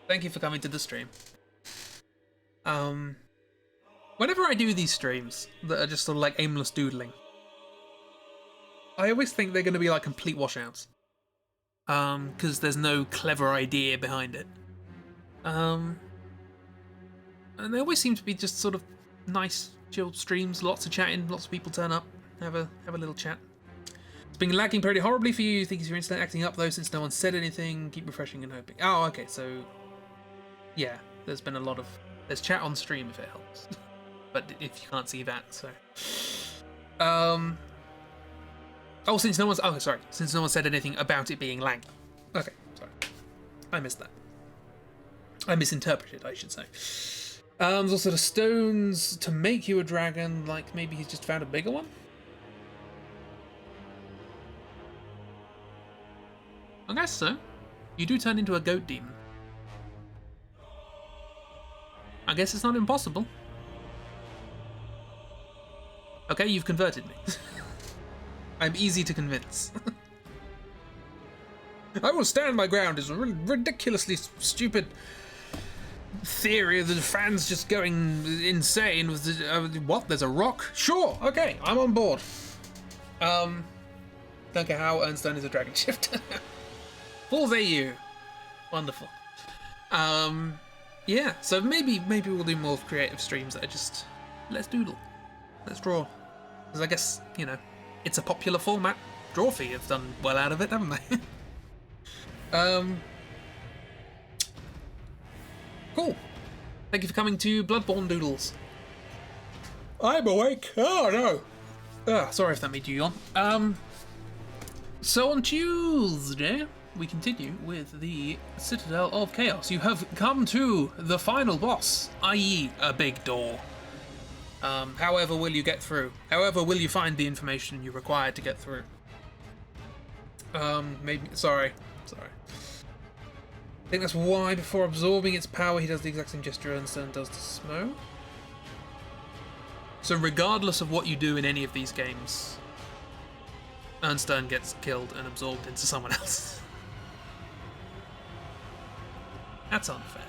thank you for coming to the stream. Whenever I do these streams that are just sort of like aimless doodling, I always think they're going to be like complete washouts. Because there's no clever idea behind it. And they always seem to be just sort of nice, chill streams, lots of chatting, lots of people turn up, have a little chat. It's been lagging pretty horribly for you. You think it's your internet acting up though, since no one said anything. Keep refreshing and hoping. Oh, okay, so yeah, there's been a lot of chat on stream if it helps, but if you can't see that, so since no one said anything about it being laggy. Okay, sorry, I missed that. I misinterpreted, I should say. There's also the stones to make you a dragon, like maybe he's just found a bigger one? I guess so. You do turn into a goat demon. I guess it's not impossible. Okay, you've converted me. I'm easy to convince. I will stand my ground is a ridiculously stupid theory of the fans just going insane with the, what? There's a rock? Sure, okay, I'm on board. Don't care how Ernstone is a dragon shifter. Fools AU. Wonderful. Yeah, so maybe we'll do more creative streams that are just, let's doodle, let's draw. Because I guess, you know, it's a popular format. Drawfee have done well out of it, haven't they? Cool. Thank you for coming to Bloodborne Doodles. I'm awake. Oh no. Sorry if that made you yawn. So on Tuesday, we continue with the Citadel of Chaos. You have come to the final boss, i.e. a big door. However will you get through? However will you find the information you require to get through? Maybe, sorry. Sorry. I think that's why before absorbing its power he does the exact same gesture Ernstern does to Smough. So regardless of what you do in any of these games, Ernstern gets killed and absorbed into someone else. That's unfair.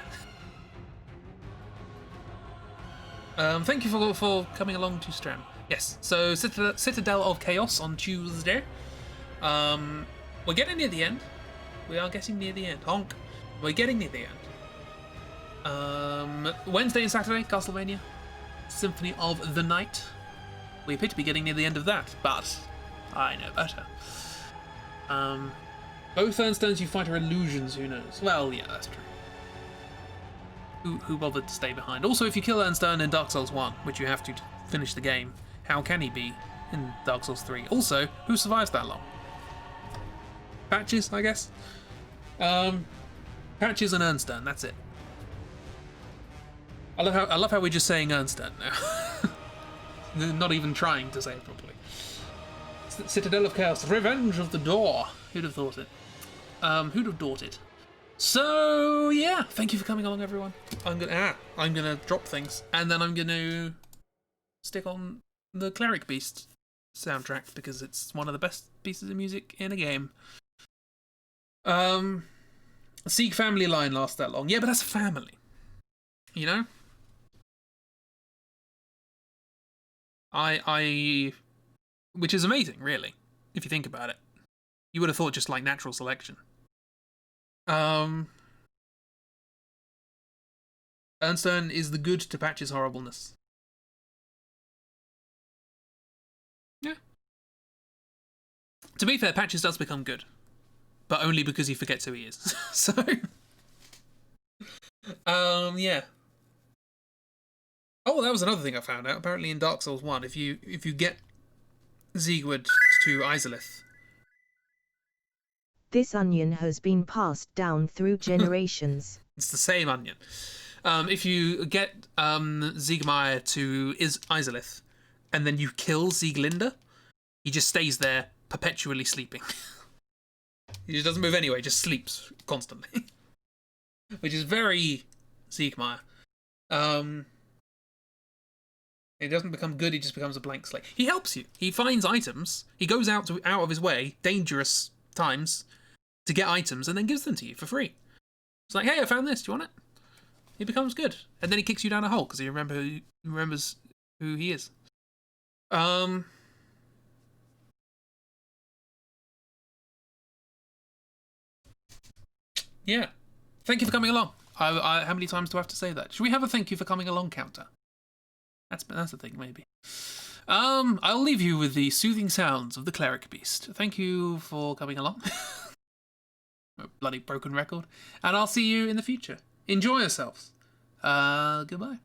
Thank you for coming along to Stram. Yes, so Citadel of Chaos on Tuesday. We're getting near the end. We are getting near the end. Honk. We're getting near the end. Wednesday and Saturday, Castlevania Symphony of the Night. We appear to be getting near the end of that, but I know better. Both Ernsterns you fight are illusions, who knows? Well, yeah, that's true. Who bothered to stay behind? Also, if you kill Ernstern in Dark Souls 1, which you have to finish the game, how can he be in Dark Souls 3? Also, who survives that long? Patches, I guess? Patches and Ernstern, that's it. I love how we're just saying Ernstern now. Not even trying to say it properly. Citadel of Chaos, Revenge of the Door. Who'd have thought it? Who'd have thought it? So yeah, thank you for coming along, everyone. I'm gonna drop things, and then I'm gonna stick on the Cleric Beast soundtrack because it's one of the best pieces of music in a game. Sieg family line lasts that long. Yeah, but that's a family. You know? Which is amazing, really, if you think about it. You would have thought just like natural selection. Ernstern is the good to Patch's horribleness. Yeah. To be fair, Patches does become good. But only because he forgets who he is. So yeah. Oh, that was another thing I found out. Apparently in Dark Souls 1, if you get Siegward to Izalith. This onion has been passed down through generations. It's the same onion. If you get Siegmeyer to Izalith, and then you kill Sieglinde, he just stays there perpetually sleeping. He just doesn't move anyway, just sleeps constantly. Which is very Siegmeyer. He doesn't become good, he just becomes a blank slate. He helps you. He finds items. He goes out of his way, dangerous times, to get items and then gives them to you for free. It's like, hey, I found this. Do you want it? He becomes good. And then he kicks you down a hole because he remembers who he is. Yeah. Thank you for coming along. How many times do I have to say that? Should we have a thank you for coming along counter? That's the thing, maybe. I'll leave you with the soothing sounds of the Cleric Beast. Thank you for coming along. A bloody broken record. And I'll see you in the future. Enjoy yourselves. Goodbye.